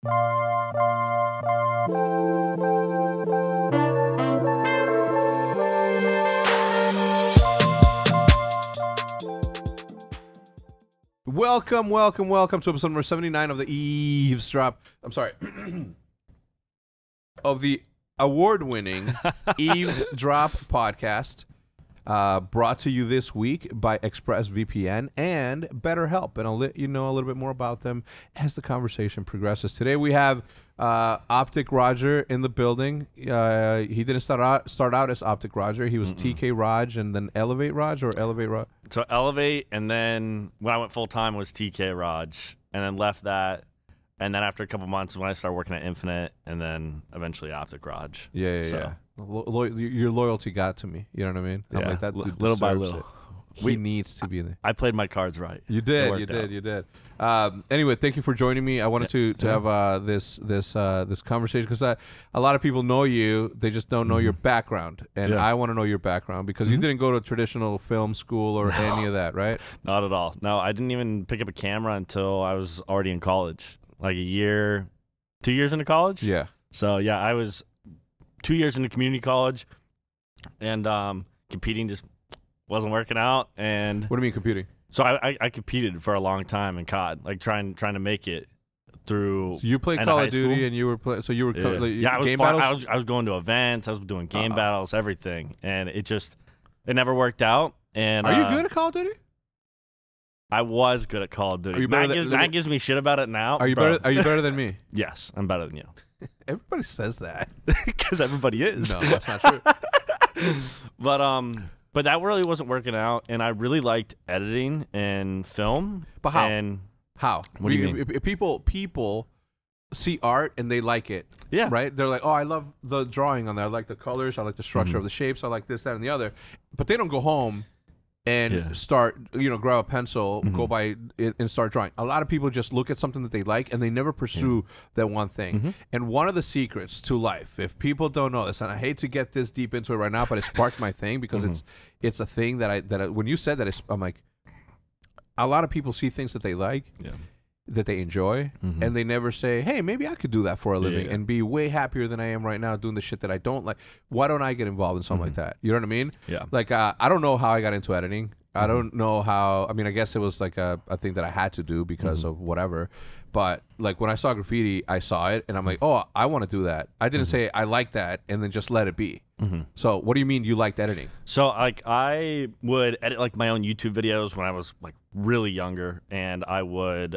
Welcome to episode number 79 of the Eavesdrop. I'm sorry. Of the award-winning Eavesdrop podcast, brought to you this week by ExpressVPN and BetterHelp. And I'll let you know a little bit more about them as the conversation progresses. Today we have OpTic Roger in the building. He didn't start out as OpTic Roger. He was TK Raj and then Elevate Raj or Elevate Raj? So Elevate, and then when I went full-time was TK Raj, and then left that. And then after a couple months when I started working at Infinite, and then eventually OpTic Raj. Yeah. Your loyalty got to me. You know what I mean? Yeah. I'm like, that dude little by deserves little. it. He needs to be there. I played my cards right. You did. You did. Anyway, thank you for joining me. I wanted to have this conversation because a lot of people know you. They just don't know your background, and I want to know your background because you didn't go to traditional film school or any of that, right? Not at all. No, I didn't even pick up a camera until I was already in college, like 2 years into college. Yeah. So yeah, I was 2 years into community college, and competing just wasn't working out. And what do you mean competing? So I competed for a long time in COD, like trying to make it through. So you played Call of Duty, and you were playing. So you were game battles. I was going to events. I was doing game battles, everything, and it never worked out. And are you good at Call of Duty? I was good at Call of Duty. Matt gives me shit about it now. Are you better than me? Yes, I'm better than you. Everybody says that because everybody is. No, that's not true. But that really wasn't working out, and I really liked editing and film. But how? How? What do you mean? People see art and they like it. Yeah. Right? They're like, oh, I love the drawing on there. I like the colors. I like the structure of the shapes. I like this, that, and the other. But they don't go home and start, grab a pencil, go by it, and start drawing. A lot of people just look at something that they like and they never pursue that one thing. And one of the secrets to life, if people don't know this, and I hate to get this deep into it right now, but it sparked my thing because it's a thing that I when you said that, I'm like, a lot of people see things that they like, that they enjoy, and they never say, hey, maybe I could do that for a living and be way happier than I am right now doing the shit that I don't like. Why don't I get involved in something like that? You know what I mean? Yeah. Like, I don't know how I got into editing. I don't know how. I mean, I guess it was like a thing that I had to do because of whatever. But like when I saw graffiti, I saw it and I'm like, oh, I want to do that. I didn't say I like that and then just let it be. So what do you mean you liked editing? So like I would edit like my own YouTube videos when I was like really younger, and I would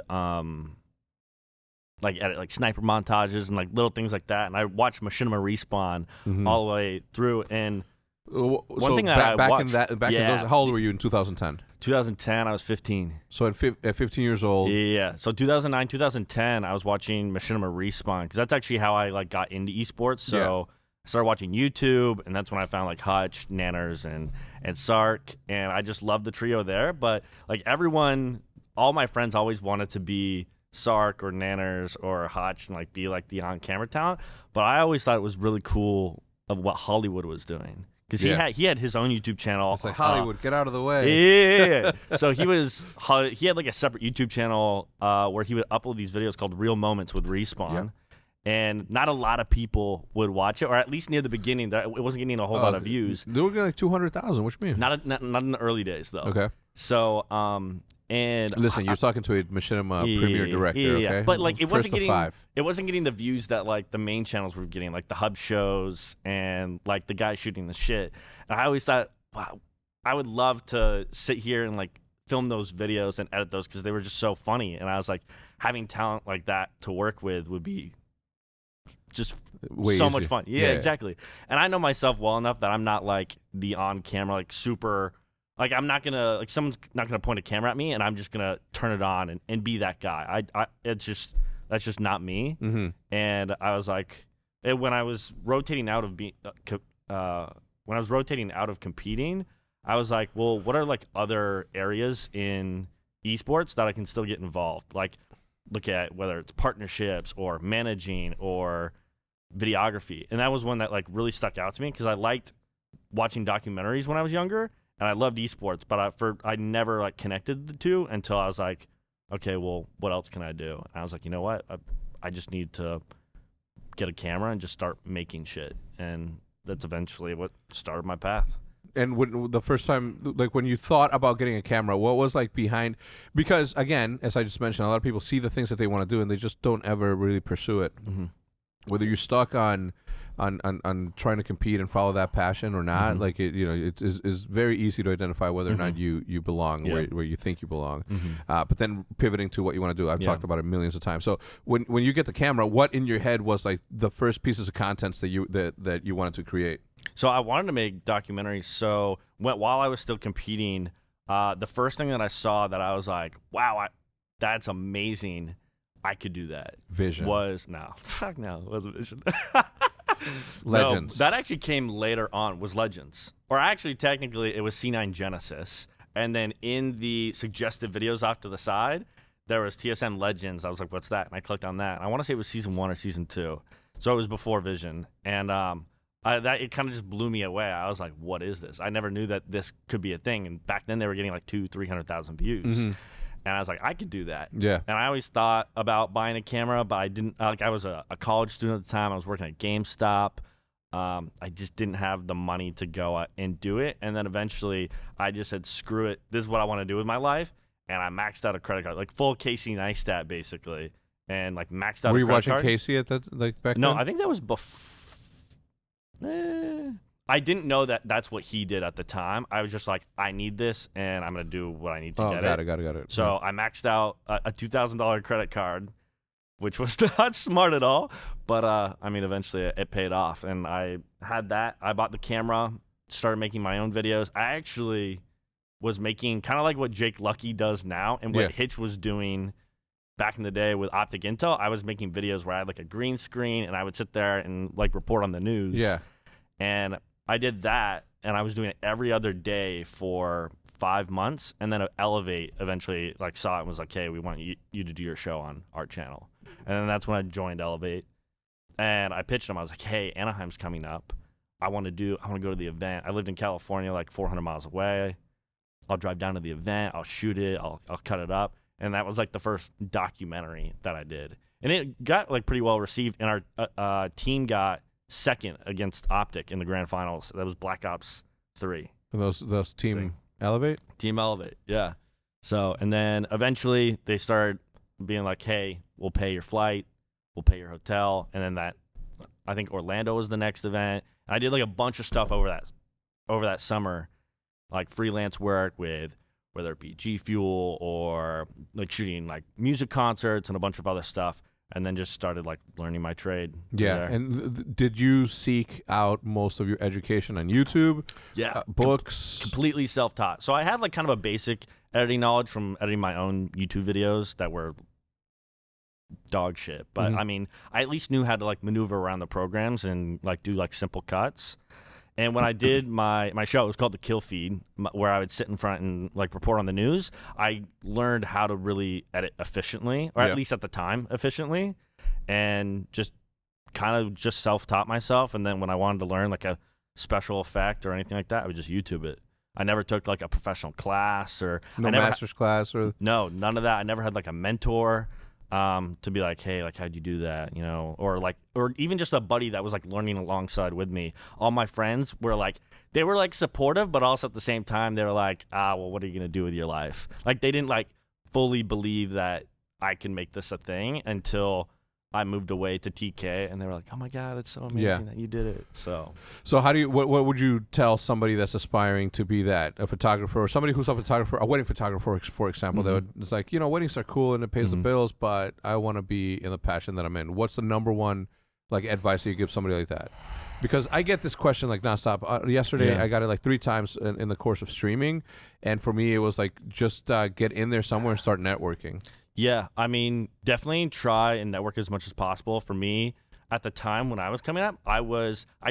like edit like sniper montages and like little things like that. And I watched Machinima Respawn all the way through. And one thing that I watched, in those, how old were you in 2010? 2010, I was 15. So at 15 years old. Yeah. So 2009, 2010, I was watching Machinima Respawn because that's actually how I like got into esports. So I started watching YouTube, and that's when I found like Hutch, Nanners, and Sark, and I just loved the trio there. But like everyone, all my friends always wanted to be Sark or Nanners or Hutch and like be like the on-camera talent. But I always thought it was really cool of what Hollywood was doing. Because he had his own YouTube channel. It's like, Hollywood, get out of the way. Yeah. So he had like a separate YouTube channel where he would upload these videos called Real Moments with Respawn. Yep. And not a lot of people would watch it, or at least near the beginning, it wasn't getting a whole lot of views. They were getting like 200,000. What you mean? Not in the early days, though. Okay. So, and listen, you're talking to a Machinima premiere director, okay? But like it wasn't getting the views that like the main channels were getting, like the hub shows and like the guy shooting the shit. And I always thought, wow, I would love to sit here and like film those videos and edit those because they were just so funny. And I was like, having talent like that to work with would be just so much fun. Yeah, exactly. And I know myself well enough that I'm not like the on camera like super. Like I'm not gonna like someone's not gonna point a camera at me and I'm just gonna turn it on and be that guy. That's just not me. And I was like, when I was rotating out of competing, I was like, well, what are like other areas in esports that I can still get involved? Like look at whether it's partnerships or managing or videography. And that was one that like really stuck out to me because I liked watching documentaries when I was younger. And I loved esports, but I never like connected the two until I was like, okay, well, what else can I do? And I was like, you know what? I just need to get a camera and just start making shit. And that's eventually what started my path. And when the first time, like when you thought about getting a camera, what was like behind? Because again, as I just mentioned, a lot of people see the things that they want to do and they just don't ever really pursue it. Whether you're stuck on trying to compete and follow that passion or not, like it's very easy to identify whether or not you belong where you think you belong. But then pivoting to what you want to do, I've talked about it millions of times. So when you get the camera, what in your head was like the first pieces of contents that you wanted to create? So I wanted to make documentaries. So while I was still competing, the first thing that I saw that I was like, wow, that's amazing. I could do that. Vision. Fuck no. It wasn't Vision. Legends. No, that actually came later on, was Legends. Or actually, technically, it was C9 Genesis. And then in the suggested videos off to the side, there was TSM Legends. I was like, what's that? And I clicked on that. And I want to say it was season 1 or season 2. So it was before Vision. And it kind of just blew me away. I was like, what is this? I never knew that this could be a thing. And back then, they were getting like 200,000-300,000 views. And I was like, I could do that. Yeah. And I always thought about buying a camera, but I didn't. Like, I was a college student at the time. I was working at GameStop. I just didn't have the money to go and do it. And then eventually, I just said, screw it. This is what I want to do with my life. And I maxed out a credit card, like full Casey Neistat, basically. And like maxed out a credit card. Were you watching Casey at that, like back then? No, I think that was before. I didn't know that that's what he did at the time. I was just like, I need this, and I'm going to do what I need to get it. Got it. So I maxed out a $2,000 credit card, which was not smart at all. But, I mean, eventually it paid off. And I had that. I bought the camera, started making my own videos. I actually was making kind of like what Jake Lucky does now and what Hitch was doing back in the day with OpTic Intel. I was making videos where I had like a green screen, and I would sit there and like report on the news. Yeah. And I did that, and I was doing it every other day for 5 months, and then Elevate eventually like saw it and was like, hey, we want you to do your show on our channel. And then that's when I joined Elevate, and I pitched them. I was like, hey, Anaheim's coming up. I want to go to the event. I lived in California, like 400 miles away. I'll drive down to the event. I'll shoot it. I'll cut it up. And that was like the first documentary that I did, and it got like pretty well received. And our team got second against OpTic in the grand finals. That was Black Ops 3. And those Team Elevate? Team Elevate, yeah. So, and then eventually they started being like, hey, we'll pay your flight, we'll pay your hotel. And then I think Orlando was the next event. And I did like a bunch of stuff over that summer, like freelance work with whether it be G Fuel or like shooting like music concerts and a bunch of other stuff. And then just started like learning my trade. Yeah. And did you seek out most of your education on YouTube? Yeah. Books? Completely self-taught. So I had like kind of a basic editing knowledge from editing my own YouTube videos that were dog shit. But I mean, I at least knew how to like maneuver around the programs and like do like simple cuts. And when I did my show, it was called The Kill Feed, where I would sit in front and like report on the news. I learned how to really edit efficiently, or at least at the time efficiently, and just kind of just self-taught myself. And then when I wanted to learn like a special effect or anything like that, I would just YouTube it. I never took like a professional class or master's class or no, none of that. I never had like a mentor. To be like, hey, like, how'd you do that? You know, or even just a buddy that was like learning alongside with me. All my friends were like, they were like supportive, but also at the same time, they were like, well, what are you going to do with your life? Like, they didn't like fully believe that I can make this a thing until I moved away to TK, and they were like, oh my God, it's so amazing that you did it. So how do you, what would you tell somebody that's aspiring to be that, a photographer, or somebody who's a photographer, a wedding photographer, for example, that it's like, you know, weddings are cool and it pays the bills, but I want to be in the passion that I'm in. What's the number one like advice that you give somebody like that? Because I get this question like nonstop. Yesterday, I got it like 3 times in the course of streaming, and for me, it was like just get in there somewhere and start networking. Yeah, I mean, definitely try and network as much as possible. For me, at the time when I was coming up, I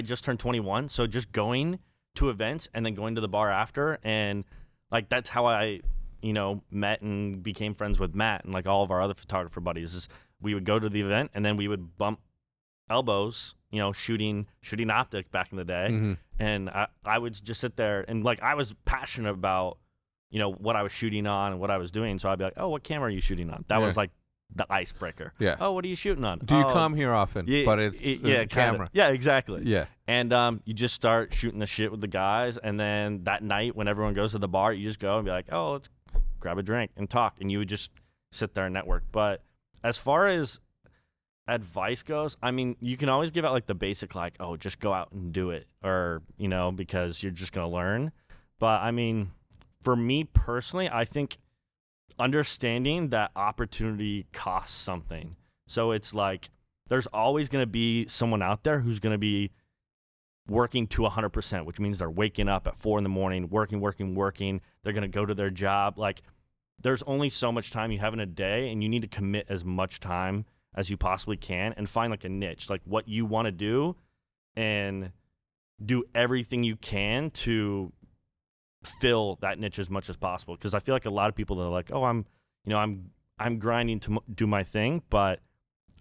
just turned 21, so just going to events and then going to the bar after, and like that's how I, you know, met and became friends with Matt and like all of our other photographer buddies. Is we would go to the event and then we would bump elbows, you know, shooting OpTic back in the day, and I would just sit there and like I was passionate about, you know, what I was shooting on and what I was doing. So I'd be like, oh, what camera are you shooting on? That was like the icebreaker. Yeah. Oh, what are you shooting on? Do you come here often? Yeah, but it's yeah, camera. Yeah, exactly. Yeah. And you just start shooting the shit with the guys, and then that night when everyone goes to the bar, you just go and be like, oh, let's grab a drink and talk, and you would just sit there and network. But as far as advice goes, I mean, you can always give out like the basic, like, oh, just go out and do it, or because you're just gonna learn. But I mean, for me personally, I think understanding that opportunity costs something. So it's like there's always going to be someone out there who's going to be working to 100%, which means they're waking up at 4 a.m, working. They're going to go to their job. Like, there's only so much time you have in a day, and you need to commit as much time as you possibly can and find like a niche, like what you want to do, and do everything you can to fill that niche as much as possible. Because I feel like a lot of people that are like, oh, I'm grinding to do my thing, but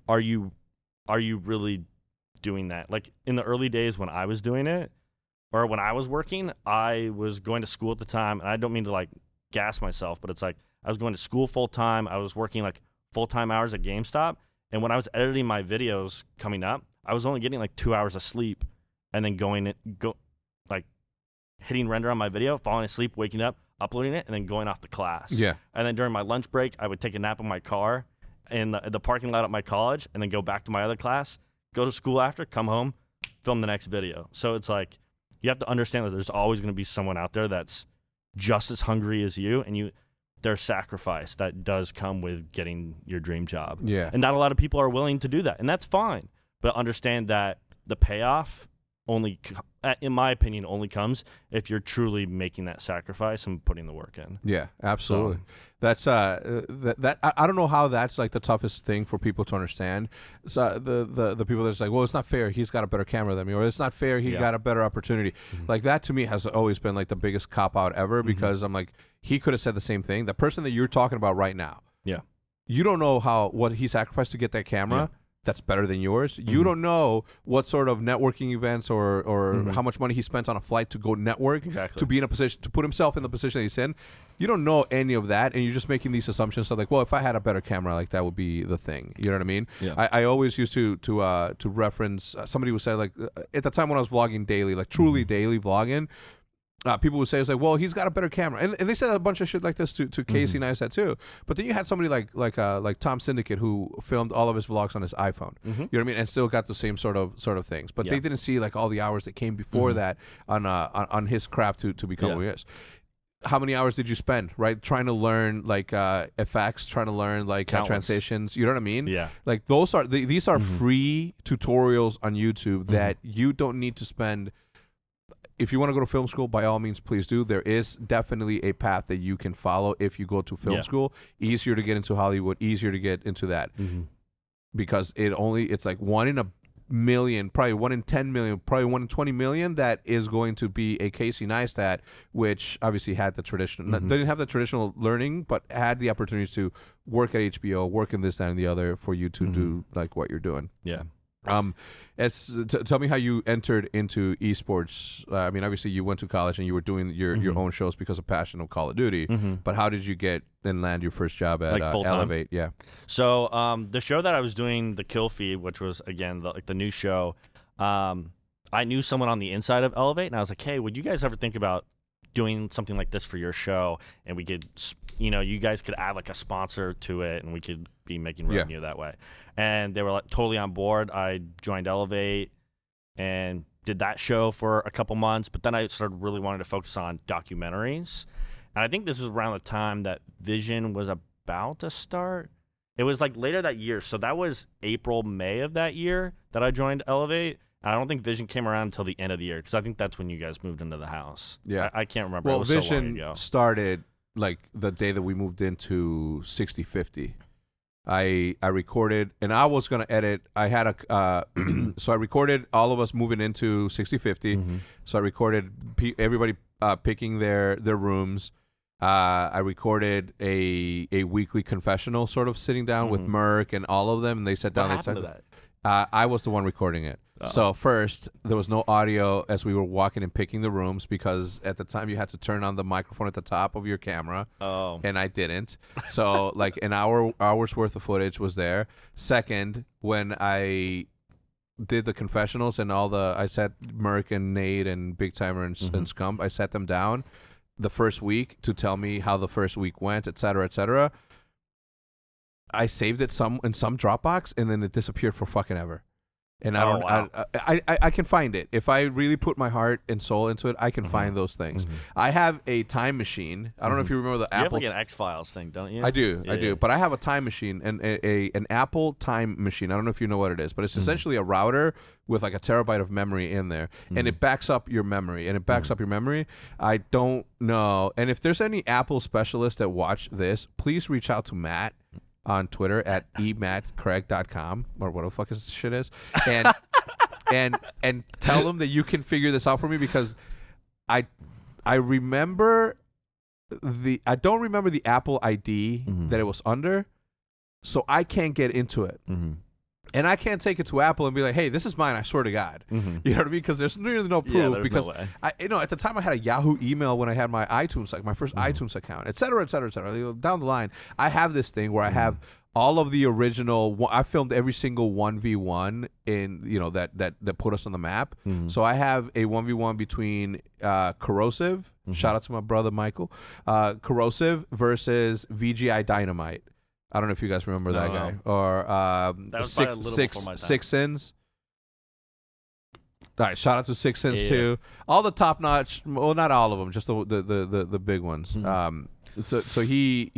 are you really doing that? Like in the early days when I was doing it, or when I was working, I was going to school at the time, and I don't mean to like gas myself, but it's like I was going to school full time. I was working like full-time hours at GameStop, and when I was editing my videos coming up, I was only getting like 2 hours of sleep, and then hitting render on my video, falling asleep, waking up, uploading it, and then going off to class. Yeah. And then during my lunch break, I would take a nap in my car in the parking lot at my college, and then go back to my other class, go to school after, come home, film the next video. So it's like you have to understand that there's always going to be someone out there that's just as hungry as you, and there's sacrifice that does come with getting your dream job. Yeah. And not a lot of people are willing to do that, and that's fine. But understand that the payoff only, in my opinion, only comes if you're truly making that sacrifice and putting the work in. Yeah, absolutely. So, that's I don't know how that's like the toughest thing for people to understand. So the people that's like, well, it's not fair, he's got a better camera than me, or it's not fair, he got a better opportunity. Like that to me has always been like the biggest cop out ever, because I'm like, he could have said the same thing. The person that you're talking about right now, you don't know what he sacrificed to get that camera. That's better than yours. You don't know what sort of networking events or how much money he spent on a flight to go network, to be in a position to put himself in the position that he's in. You don't know any of that, and you're just making these assumptions of like, well, if I had a better camera, like that would be the thing. You know what I mean? Yeah. I always used to reference somebody would say, like, at the time when I was vlogging daily, like truly daily vlogging. People would say, it's like, well, he's got a better camera, and they said a bunch of shit like this to Casey Neistat too. But then you had somebody like Tom Syndicate, who filmed all of his vlogs on his iPhone. You know what I mean, and still got the same sort of things. But they didn't see like all the hours that came before that on his craft to become who he is. How many hours did you spend, right, trying to learn like effects, trying to learn like translations? You know what I mean? Yeah. Like these are free tutorials on YouTube that you don't need to spend. If you want to go to film school, by all means, please do. There is definitely a path that you can follow if you go to film school. Easier to get into Hollywood, easier to get into that. Because it's like 1 in a million, probably 1 in 10 million, probably 1 in 20 million that is going to be a Casey Neistat, which obviously had the traditional, they didn't have the traditional learning, but had the opportunity to work at HBO, work in this, that, and the other for you to do like what you're doing. Yeah. Tell me how you entered into esports. I mean, obviously you went to college and you were doing your own shows because of passion of Call of Duty. But how did you get and land your first job at Elevate? Yeah. So the show that I was doing, the Kill Feed, which was again the new show, I knew someone on the inside of Elevate, and I was like, hey, would you guys ever think about doing something like this for your show, and we could, you guys could add like a sponsor to it, and we could be making revenue that way. And they were like totally on board. I joined Elevate and did that show for a couple months, but then I started really wanting to focus on documentaries. And I think this was around the time that Vision was about to start. It was like later that year, so that was April, May of that year that I joined Elevate. I don't think Vision came around until the end of the year, because I think that's when you guys moved into the house. Yeah, I can't remember. Well, it was Vision so long ago. Started like the day that we moved into 6050. I recorded, and I was gonna edit. I had a so I recorded all of us moving into 6050. So I recorded everybody picking their rooms. I recorded a weekly confessional, sort of sitting down with Merck and all of them, and they sat down. What happened to that? I was the one recording it. So first, there was no audio as we were walking and picking the rooms because at the time you had to turn on the microphone at the top of your camera. Oh. And I didn't. So like an hour's worth of footage was there. Second, when I did the confessionals and I sat Merc and Nate and Big Timer and Scump, I sat them down the first week to tell me how the first week went, et cetera, et cetera. I saved it in some Dropbox and then it disappeared for fucking ever. And I can find it. If I really put my heart and soul into it, I can find those things. I have a time machine. I don't know if you remember the Apple. You have like an X-Files thing, don't you? I do. I do. But I have a time machine and an Apple time machine. I don't know if you know what it is, but it's essentially a router with like a terabyte of memory in there. And it backs up your memory. I don't know. And if there's any Apple specialists that watch this, please reach out to Matt on Twitter at emattcraig.com or what the fuck this shit is, and tell them that you can figure this out for me because I remember I don't remember the Apple ID that it was under, so I can't get into it. And I can't take it to Apple and be like, "Hey, this is mine. I swear to God." You know what I mean? Because there's really no proof. Yeah, because no way. at the time I had a Yahoo email when I had my iTunes, like my first iTunes account, et cetera, et cetera, et cetera. Down the line, I have this thing where I have all of the original. I filmed every single 1v1 in that put us on the map. So I have a 1v1 between Kosdff. Shout out to my brother Michael. Kosdff versus VGI Dynamite. I don't know if you guys remember that guy or Six Sins. All right, shout out to Six Sins too. All the top notch, well, not all of them, just the big ones. So he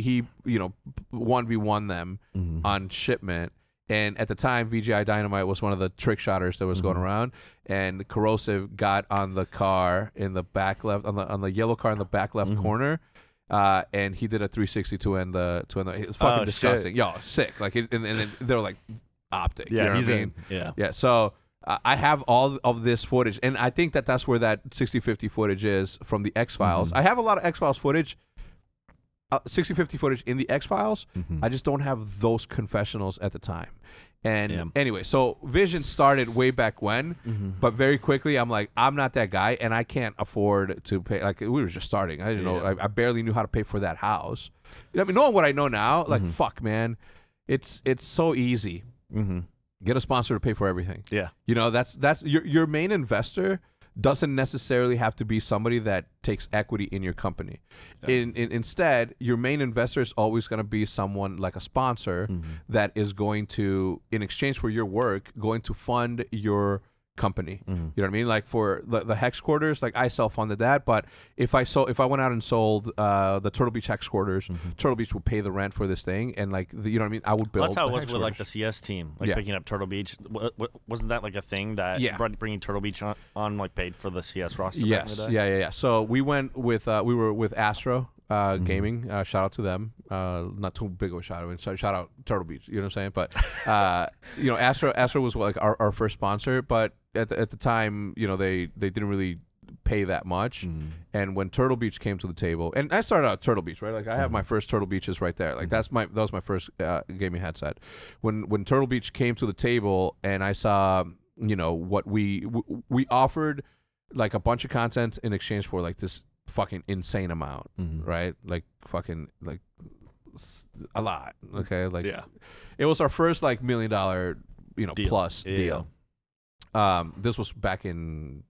1v1 them on shipment, and at the time VGI Dynamite was one of the trick shotters that was going around, and Kosdff got on the car in the back left on the yellow car in the back left corner. And he did a 360 to end the. It was fucking disgusting. Yo, sick. Like, and then they were like, OpTic. Yeah, you know what I mean? Yeah. So I have all of this footage, and I think that's where that 6050 footage is from the X-Files. I have a lot of X-Files footage, 6050 footage in the X-Files. I just don't have those confessionals at the time. And anyway, so Vision started way back when, but very quickly I'm like, I'm not that guy, and I can't afford to pay. Like, we were just starting. I didn't know. I barely knew how to pay for that house. You know, I mean, knowing what I know now, like, fuck, man, it's so easy. Get a sponsor to pay for everything. Yeah, you know, that's your main investor doesn't necessarily have to be somebody that takes equity in your company. Instead, your main investor is always going to be someone like a sponsor that is going to, in exchange for your work, going to fund your company. You know what I mean? Like for the Hex quarters, like I self-funded that, but if I went out and sold the Turtle Beach Hex quarters, Turtle Beach would pay the rent for this thing, and like you know what I mean? I would build. Well, that's how it was with like the CS team, like picking up Turtle Beach. Wasn't that like a thing that bringing Turtle Beach on like paid for the CS roster? Yes, yeah. So we went with we were with Astro Gaming. Shout out to them. Not too big of a shout out. So shout out Turtle Beach. You know what I'm saying? But you know, Astro was like our first sponsor, but at the time, you know, they didn't really pay that much. And when Turtle Beach came to the table, and I started out Turtle Beach, right? Like I have my first Turtle Beaches right there. Like that was my first gaming headset. When Turtle Beach came to the table, and I saw, you know, what we offered, like a bunch of content in exchange for like this fucking insane amount, right? Like fucking like a lot. Okay, like it was our first like $1 million, you know, plus deal. This was back in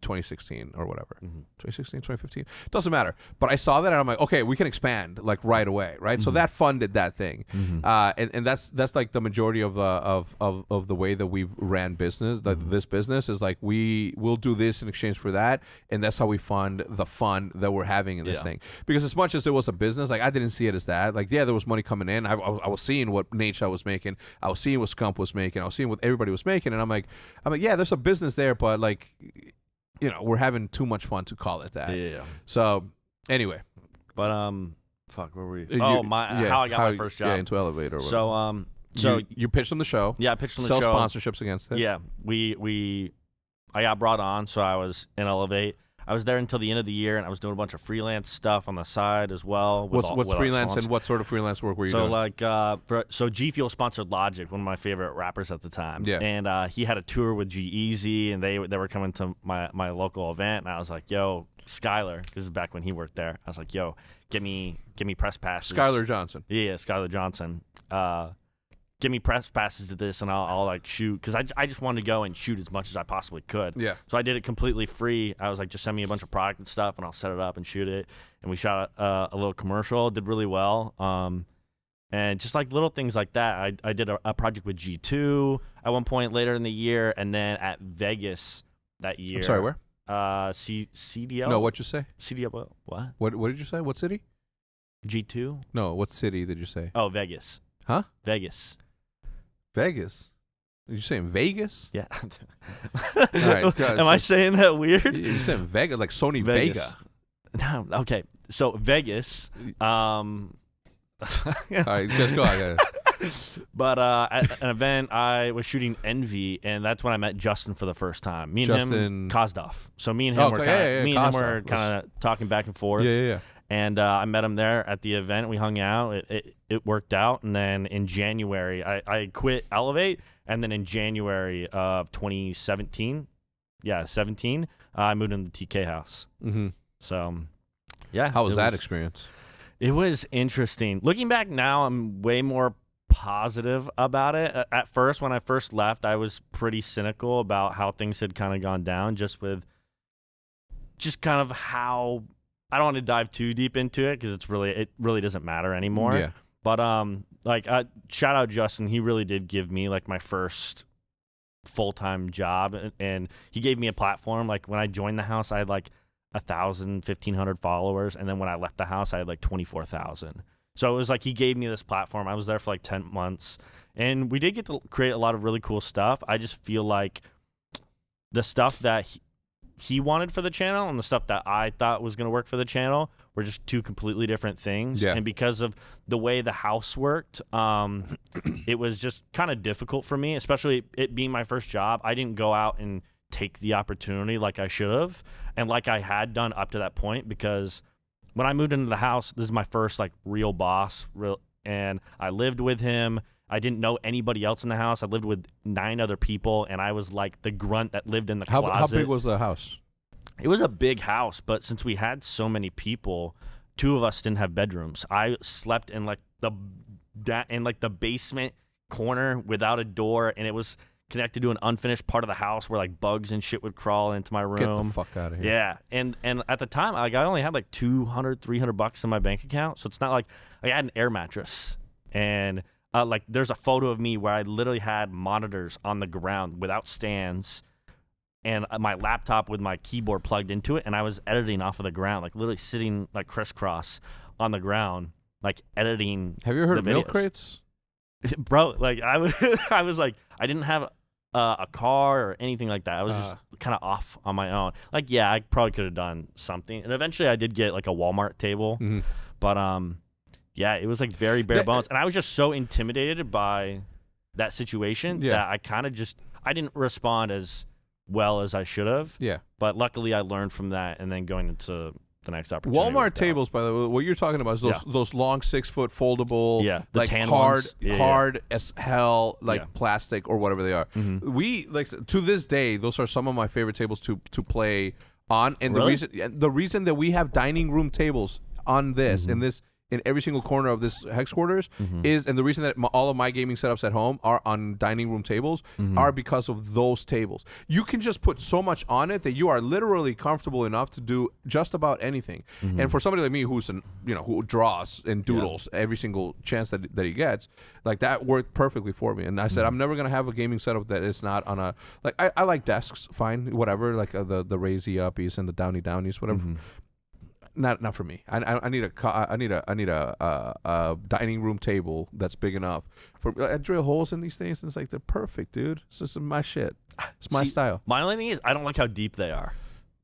2016 or whatever. 2016, 2015, doesn't matter. But I saw that and I'm like, okay, we can expand like right away, right? So that funded that thing, and that's like the majority of the way that we've ran business. This business is like we'll do this in exchange for that, and that's how we fund the fun that we're having in this thing. Because as much as it was a business, like I didn't see it as that. Like there was money coming in. I was seeing what Nate was making. I was seeing what Scump was making. I was seeing what everybody was making, and I'm like, yeah, there's a business there, but like, you know, we're having too much fun to call it that. Yeah. So anyway, but fuck, where were we? How I got my first job. Yeah, into Elevator. Or so so you pitched on the show. Yeah, I pitched on the show. show. Sell sponsorships against it. Yeah, I got brought on, so I was in Elevate. I was there until the end of the year, and I was doing a bunch of freelance stuff on the side as well. What's freelance, and what sort of freelance work were you doing? So G Fuel sponsored Logic, one of my favorite rappers at the time. Yeah. And he had a tour with G-Eazy, and they were coming to my local event, and I was like, yo, Skylar, this is back when he worked there. I was like, yo, give me press passes. Skylar Johnson. Yeah, Skylar Johnson. Give me press passes to this, and I'll like shoot, because I just wanted to go and shoot as much as I possibly could. Yeah. So I did it completely free. I was like, just send me a bunch of product and stuff, and I'll set it up and shoot it. And we shot a little commercial, did really well. And just like little things like that. I did a project with G2 at one point later in the year, and then at Vegas that year. I'm sorry, where? CDL. No, what'd you say? CDL. What? What did you say? What city? G2. No, what city did you say? Oh, Vegas. Huh? Vegas. Vegas. Are you saying Vegas? Yeah. All right. Am I saying that weird? You said Vegas, like Sony Vegas. Vega. No. Okay. So Vegas. All right, just go on. But at an event, I was shooting Envy, and that's when I met Justin for the first time. Me and him, Kosdff. So me and him were kind of talking back and forth. Yeah. And I met him there at the event. We hung out. It worked out. And then in January, I quit Elevate. And then in January of 2017, I moved into the TK house. Mm-hmm. So, yeah. How was that experience? It was interesting. Looking back now, I'm way more positive about it. At first, when I first left, I was pretty cynical about how things had kind of gone down, just kind of how... I don't want to dive too deep into it because it really doesn't matter anymore. Yeah. But shout out Justin. He really did give me like my first full-time job, and he gave me a platform. Like when I joined the house, I had like 1,000, 1,500 followers, and then when I left the house, I had like 24,000. So it was like he gave me this platform. I was there for like 10 months, and we did get to create a lot of really cool stuff. I just feel like the stuff that he wanted for the channel and the stuff that I thought was going to work for the channel were just two completely different things. Yeah. And because of the way the house worked, it was just kind of difficult for me, especially it being my first job. I didn't go out and take the opportunity like I should have and like I had done up to that point, because when I moved into the house, this is my first like real boss, and I lived with him. I didn't know anybody else in the house. I lived with 9 other people, and I was like the grunt that lived in the closet. How big was the house? It was a big house, but since we had so many people, 2 of us didn't have bedrooms. I slept in like the basement corner without a door, and it was connected to an unfinished part of the house where like bugs and shit would crawl into my room. Get the fuck out of here. Yeah, and at the time, like I only had like $200-300 in my bank account, so it's not like I had an air mattress, and like there's a photo of me where I literally had monitors on the ground without stands, and my laptop with my keyboard plugged into it, and I was editing off of the ground, like literally sitting like crisscross on the ground, like editing. Have you heard of videos. milk crates? Bro, like I was like, I didn't have a car or anything like that. I was just kind of off on my own. Like, yeah, I probably could have done something, and eventually I did get like a Walmart table, but yeah, it was like very bare bones, and I was just so intimidated by that situation that I kind of I didn't respond as well as I should have. Yeah. But luckily I learned from that, and then going into the next opportunity. Walmart tables, by the way, what you're talking about is those long 6-foot foldable, the like tan hard as hell, like plastic or whatever they are. We like to this day, those are some of my favorite tables to play on. And the reason that we have dining room tables on this in every single corner of this Hex quarters is, and the reason that all of my gaming setups at home are on dining room tables are because of those tables. You can just put so much on it that you are literally comfortable enough to do just about anything. And for somebody like me who's who draws and doodles every single chance that he gets, like that worked perfectly for me. And I said I'm never gonna have a gaming setup that is not on a like I like desks, fine, whatever, like the Razy Uppies and the Downies, whatever. Not for me. I need a dining room table that's big enough for. I drill holes in these things, and it's like they're perfect, dude. It's just my shit. It's my style. My only thing is I don't like how deep they are.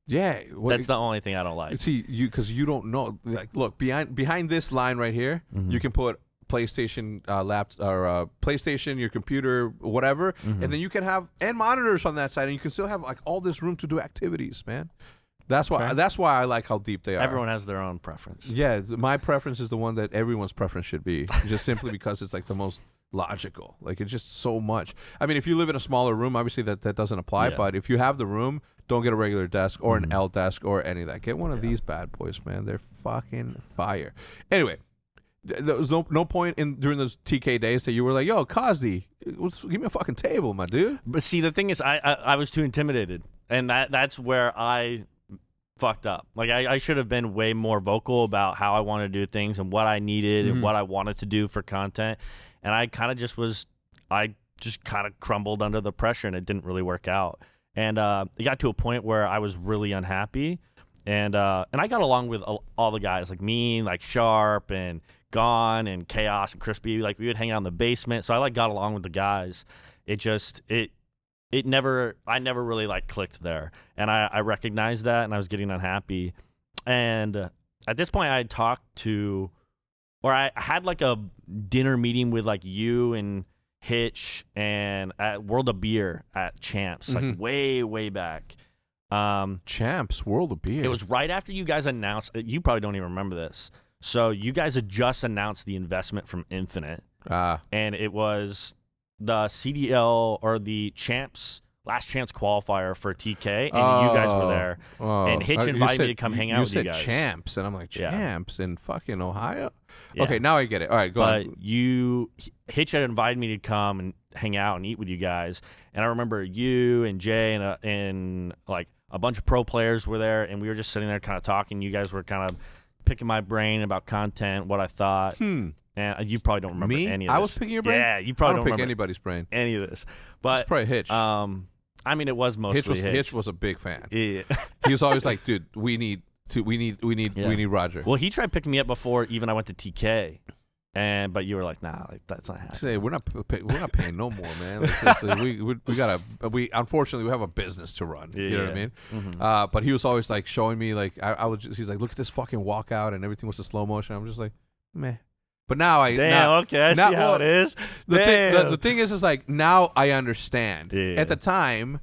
Yeah, that's the only thing I don't like. See, because you don't know. Like, look behind this line right here, you can put PlayStation PlayStation, your computer, whatever, and then you can have monitors on that side, and you can still have like all this room to do activities, man. That's why. Okay. That's why I like how deep they are. Everyone has their own preference. Yeah, my preference is the one that everyone's preference should be, just simply because it's like the most logical. Like it's just so much. I mean, if you live in a smaller room, obviously that doesn't apply. Yeah. But if you have the room, don't get a regular desk or an L desk or any of that. Get one of these bad boys, man. They're fucking fire. Anyway, there was no point in during those TK days that you were like, yo, Kosdff, give me a fucking table, my dude. But see, the thing is, I was too intimidated, and that's where I fucked up. Like I should have been way more vocal about how I wanted to do things and what I needed and what I wanted to do for content. And I kind of just kind of crumbled under the pressure, and it didn't really work out. And it got to a point where I was really unhappy, and I got along with all the guys, like me, like Sharp and Gone and Chaos and Crispy. Like we would hang out in the basement, so I like got along with the guys. I never really like clicked there, and I recognized that, and I was getting unhappy. And at this point, I had talked to, or I had like a dinner meeting with like you and Hitch and at World of Beer at Champs, like way back. Champs, World of Beer. It was right after you guys announced. You probably don't even remember this. So you guys had just announced the investment from Infinite, and it was the CDL or the Champs last chance qualifier for TK, and you guys were there. And Hitch invited me to come hang out with you guys. Champs, and I'm like, Champs in fucking Ohio? Yeah. Okay, now I get it. All right, go on. Hitch had invited me to come and hang out and eat with you guys, and I remember you and Jay and like a bunch of pro players were there, and we were just sitting there kind of talking. You guys were kind of picking my brain about content, what I thought. And you probably don't remember any of this. I was picking your brain? Yeah, you probably don't remember pick anybody's brain. Any of this. But it's probably Hitch. I mean, it was mostly Hitch. Hitch was a big fan. Yeah. He was always like, dude, we need Roger. Well, he tried picking me up before even I went to TK. But you were like, nah, like that's not happening. Say, we're not paying no more, man. Like, we unfortunately we have a business to run. You know what I mean? But he was always like showing me like he's like, look at this fucking walkout, and everything was a slow motion. I'm just like, meh. But now I okay, I see how it is. The thing is like now I understand. At the time,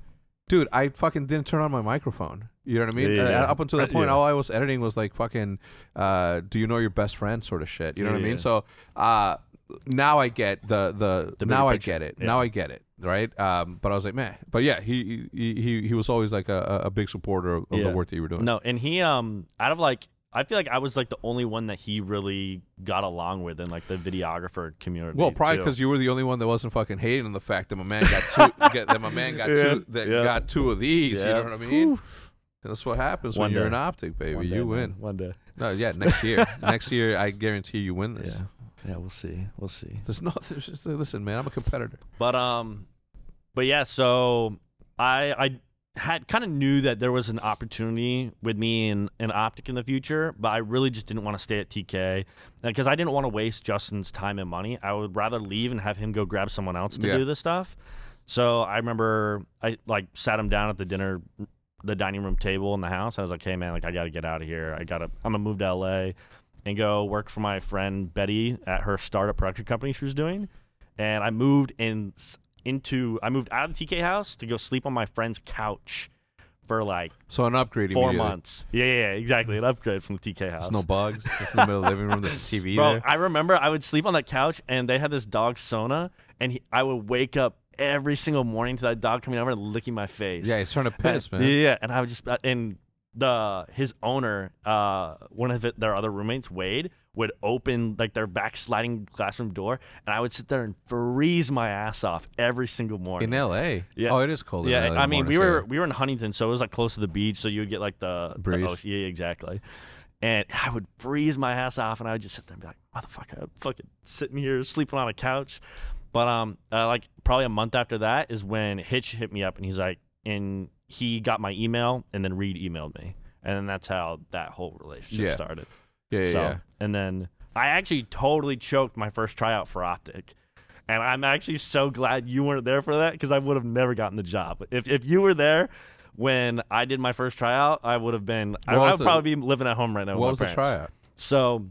dude, I fucking didn't turn on my microphone. You know what I mean? Up until that point, all I was editing was like fucking, do you know your best friend sort of shit. You know what I mean? So now I get the now I get it. Now I get it. Right? But I was like, man. But yeah, he was always like a big supporter of the work that you were doing. No, and he out of like, I feel like I was like the only one that he really got along with in like the videographer community. Well, probably because you were the only one that wasn't fucking hating on the fact that my man got got two of these. You know what I mean? That's what happens when you're an OpTic, baby. You win. One day. No, yeah, next year. Next year, I guarantee you win this. Yeah, we'll see. We'll see. Listen, man, I'm a competitor. But yeah, so I had kind of knew that there was an opportunity with me in OpTic in the future, but I really just didn't want to stay at TK because I didn't want to waste Justin's time and money. I would rather leave and have him go grab someone else to do this stuff. So I remember I like sat him down at the dining room table in the house. I was like, hey man, like I gotta get out of here. I'm gonna move to LA and go work for my friend Betty at her startup production company she was doing. And I moved out of the TK house to go sleep on my friend's couch for like an upgrade 4 months. Yeah, exactly. An upgrade from the TK house. There's no bugs. It's in the middle of the living room. There's a TV Bro, there. I remember I would sleep on that couch and they had this dog Sona, and I would wake up every single morning to that dog coming over and licking my face. Yeah, he's trying to piss, man. Yeah, and I would just his owner, one of their other roommates, Wade, would open like their back sliding classroom door, and I would sit there and freeze my ass off every single morning. In LA? Yeah. Oh, it is cold. Yeah, in LA I mean we were in Huntington, so it was like close to the beach, so you would get like the breeze. Yeah, exactly. And I would freeze my ass off, and I would just sit there and be like, motherfucker, I'm fucking sitting here sleeping on a couch. But like probably a month after that is when Hitch hit me up, and he's like, and he got my email, and then Reed emailed me, and then that's how that whole relationship started. Yeah. And then I actually totally choked my first tryout for OpTic, and I'm actually so glad you weren't there for that because I would have never gotten the job. If you were there when I did my first tryout, I would have been. I would probably be living at home right now. What with was my parents. the tryout? So.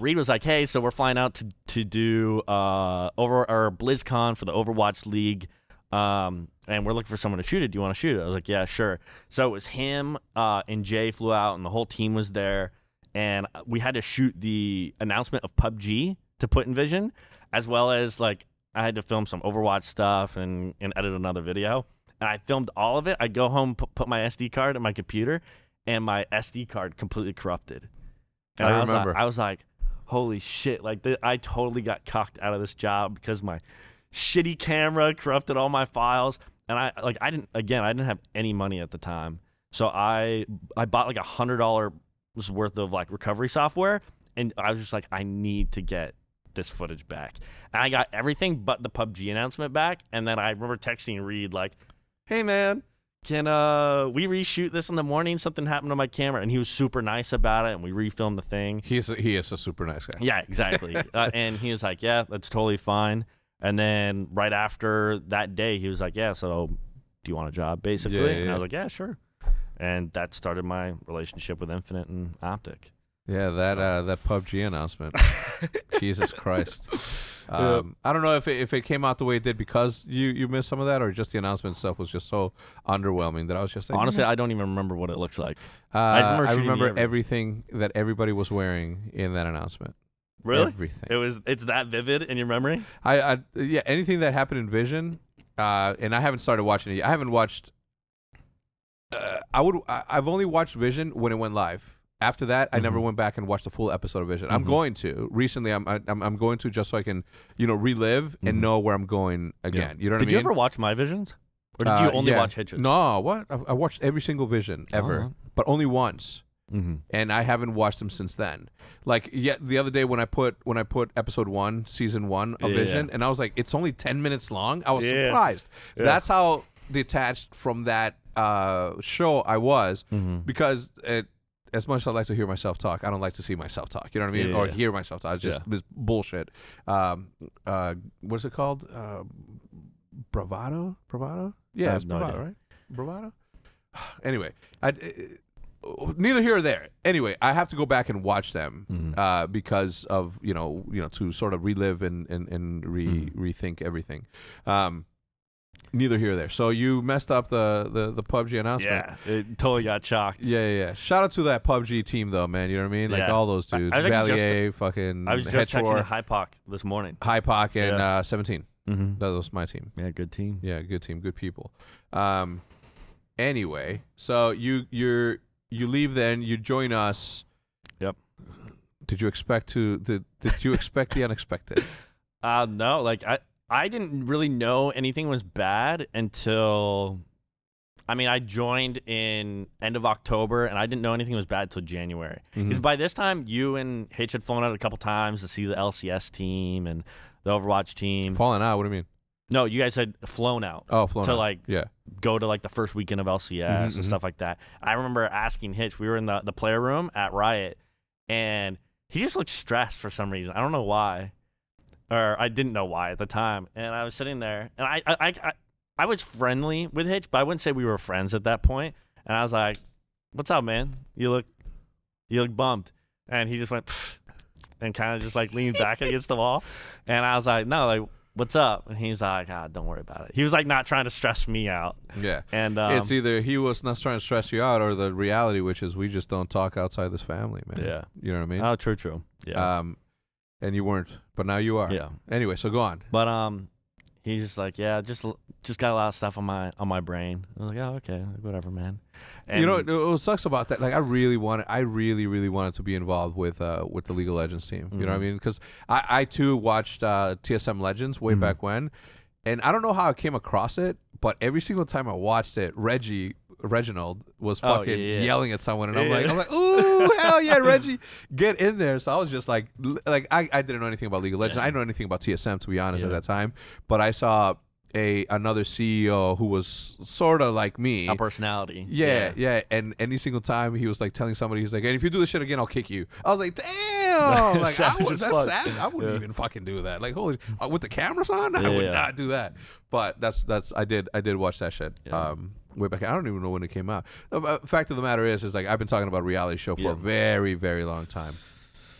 Reed was like, hey, so we're flying out to do over our BlizzCon for the Overwatch League and we're looking for someone to shoot it. Do you want to shoot it? I was like, yeah, sure. So it was him and Jay flew out, and the whole team was there, and we had to shoot the announcement of PUBG to put in Vision, as well as like I had to film some Overwatch stuff and edit another video. And I filmed all of it. I go home, put my SD card in my computer, and my SD card completely corrupted. And I remember. I was like, holy shit! Like I totally got cucked out of this job because my shitty camera corrupted all my files. And I didn't have any money at the time, so I bought like $100 worth of like recovery software, and I was just like, I need to get this footage back. And I got everything but the PUBG announcement back. And then I remember texting Reed like, hey man, can we reshoot this in the morning? Something happened to my camera. And he was super nice about it, and we refilmed the thing. He is a super nice guy. Yeah, exactly. And he was like, yeah, that's totally fine. And then right after that day, he was like, yeah, so do you want a job, basically? Yeah. And I was like, yeah, sure. And that started my relationship with Infinite and OpTic. Yeah, that PUBG announcement. Jesus Christ. I don't know if it came out the way it did because you missed some of that, or just the announcement itself was just so underwhelming that I was just like, honestly, I don't even remember what it looks like. I remember everything that everybody was wearing in that announcement. Really? Everything. It's that vivid in your memory? Yeah, anything that happened in Vision, and I haven't started watching it yet. I haven't watched. I've only watched Vision when it went live. After that, I never went back and watched a full episode of Vision. I'm going to. Recently, I'm going to, just so I can, relive and know where I'm going again. You know what I mean? Did you ever watch my Visions? Or did you only watch Hitch's? No, what? I watched every single Vision ever, but only once. And I haven't watched them since then. Like, the other day when I put episode 1, season 1 of Vision, and I was like, it's only 10 minutes long. I was surprised. Yeah. That's how detached from that show I was, because as much as I like to hear myself talk, I don't like to see myself talk. You know what I mean? Or hear myself talk. It's just it's bullshit. What's it called? Bravado? Yeah, it's Bravado, right? Bravado? Anyway, neither here or there. Anyway, I have to go back and watch them because of, to sort of relive and rethink everything. Neither here or there. So you messed up the PUBG announcement. Yeah, it totally got shocked. Yeah. Shout out to that PUBG team, though, man. You know what I mean? Like all those dudes. Valier, fucking. I was just texting Hypoc this morning. Hypoc and 17. That was my team. Yeah, good team. Yeah, good team, good people. Anyway, so you leave then. You join us. Yep. Did you expect the unexpected? No, like I didn't really know anything was bad until, I joined in end of October, and I didn't know anything was bad until January. Because by this time, you and Hitch had flown out a couple times to see the LCS team and the Overwatch team. Fallen out? What do you mean? No, you guys had flown out. Oh, flown out. To go to like the first weekend of LCS and stuff like that. I remember asking Hitch, we were in the player room at Riot, and he just looked stressed for some reason. I don't know why. Or I didn't know why at the time. And I was sitting there, and I was friendly with Hitch, but I wouldn't say we were friends at that point. And I was like, "What's up, man? You look bummed." And he just went pfft, and kind of just like leaned back against the wall. And I was like, "No, like, what's up?" And he's like, "Don't worry about it." He was like not trying to stress me out. Yeah. And it's either he was not trying to stress you out, or the reality, which is we just don't talk outside this family, man. Yeah. You know what I mean? Oh, true. Yeah. And you weren't, but now you are. Yeah. Anyway, so go on. But he's just like, yeah, just got a lot of stuff on my brain. I was like, oh, okay, whatever, man. And what sucks about that? Like, I really wanted to be involved with the League of Legends team. You know what I mean? Because I too watched TSM Legends way back when, and I don't know how I came across it, but every single time I watched it, Reginald was fucking yelling at someone, and I'm like, ooh, hell yeah, Reggie, get in there. So I was just like I didn't know anything about League of Legends. I didn't know anything about TSM, to be honest, at that time. But I saw another CEO who was sort of like me, a personality. Yeah. And any single time he was like telling somebody, he's like, "And if you do this shit again, I'll kick you." I was like, damn, like that's savage. I wouldn't even fucking do that. Like, holy, with the cameras on, I would not do that. But that's I did watch that shit. Way back. I don't even know when it came out. The fact of the matter is like I've been talking about a reality show for a very, very long time,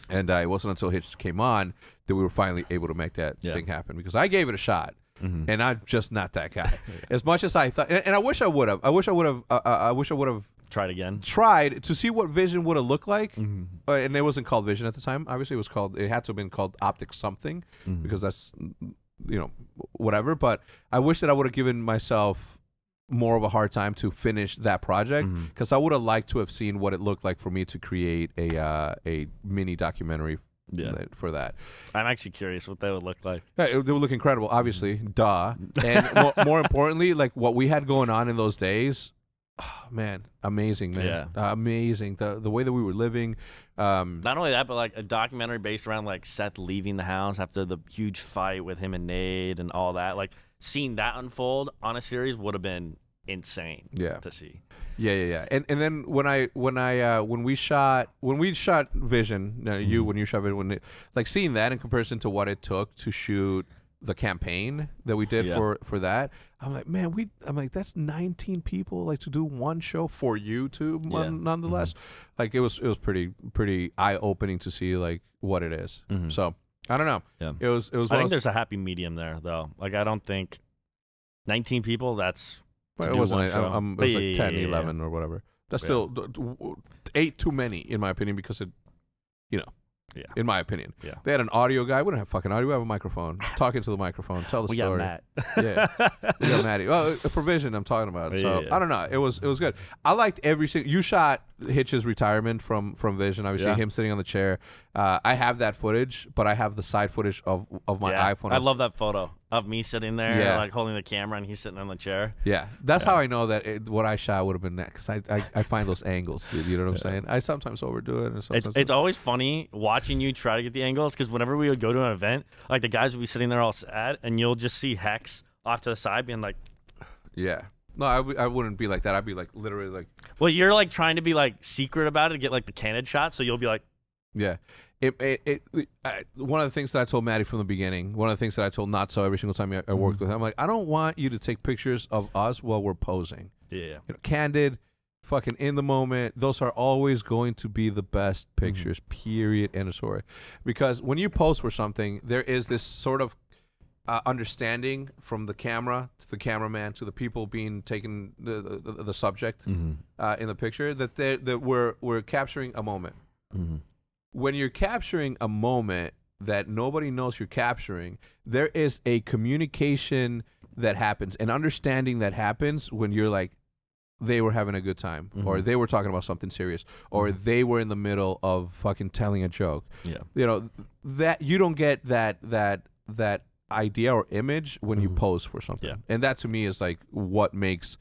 and it wasn't until Hitch came on that we were finally able to make that thing happen, because I gave it a shot. and I'm just not that guy. As much as I thought, and I wish I would have. I wish I would have tried again. Tried to see what Vision would have looked like, and it wasn't called Vision at the time. Obviously, it was called. It had to have been called OpTic something, because that's whatever. But I wish that I would have given myself more of a hard time to finish that project, because I would have liked to have seen what it looked like for me to create a mini documentary for that. I'm actually curious what that would look like. Yeah, it would look incredible, obviously, duh. And more importantly, like what we had going on in those days, oh, man, amazing, man. Amazing. The way that we were living. Not only that, but like a documentary based around like Seth leaving the house after the huge fight with him and Nate and all that. Like seeing that unfold on a series would have been insane to see. Yeah. And then when we shot Vision, when you shot Vision, like seeing that in comparison to what it took to shoot the campaign that we did for that, I'm like, man, that's 19 people, like, to do one show for YouTube, nonetheless. Like it was pretty eye opening to see like what it is. So I don't know. It was. I think there's a happy medium there though. Like I don't think 19 people. That's it wasn't. It was like 10, 11 or whatever. That's still 8 too many in my opinion, because it, in my opinion. They had an audio guy. We don't have fucking audio. We have a microphone. Talking to the microphone. Tell the story. Got Matt. We got Matty. Well, for Vision, I'm talking about. So I don't know. It was good. I liked every single. You shot Hitch's retirement from Vision. Obviously, him sitting on the chair. I have that footage, but I have the side footage of my iPhone. I love that photo of me sitting there, like holding the camera, and he's sitting on the chair. Yeah, that's how I know that what I shot would have been that, because I find those angles, dude. You know what I'm saying? I sometimes overdo it. And sometimes it's always funny watching you try to get the angles, because whenever we would go to an event, like the guys would be sitting there all sad, and you'll just see Hecz off to the side being like, No, I wouldn't be like that. I'd be like literally like. Well, you're like trying to be like secret about it to get like the candid shot, so you'll be like. Yeah. One of the things that I told Maddie from the beginning, one of the things that I told Natso every single time I worked with him, I'm like, I don't want you to take pictures of us while we're posing. Candid, fucking in the moment. Those are always going to be the best pictures, period, end of story. Because when you pose for something, there is this sort of understanding from the camera to the cameraman to the people being taken, the subject in the picture, that we're capturing a moment. When you're capturing a moment that nobody knows you're capturing, there is a communication that happens, an understanding that happens when you're like, they were having a good time, or they were talking about something serious, or they were in the middle of fucking telling a joke. That you don't get that idea or image when you pose for something. And that to me is like what makes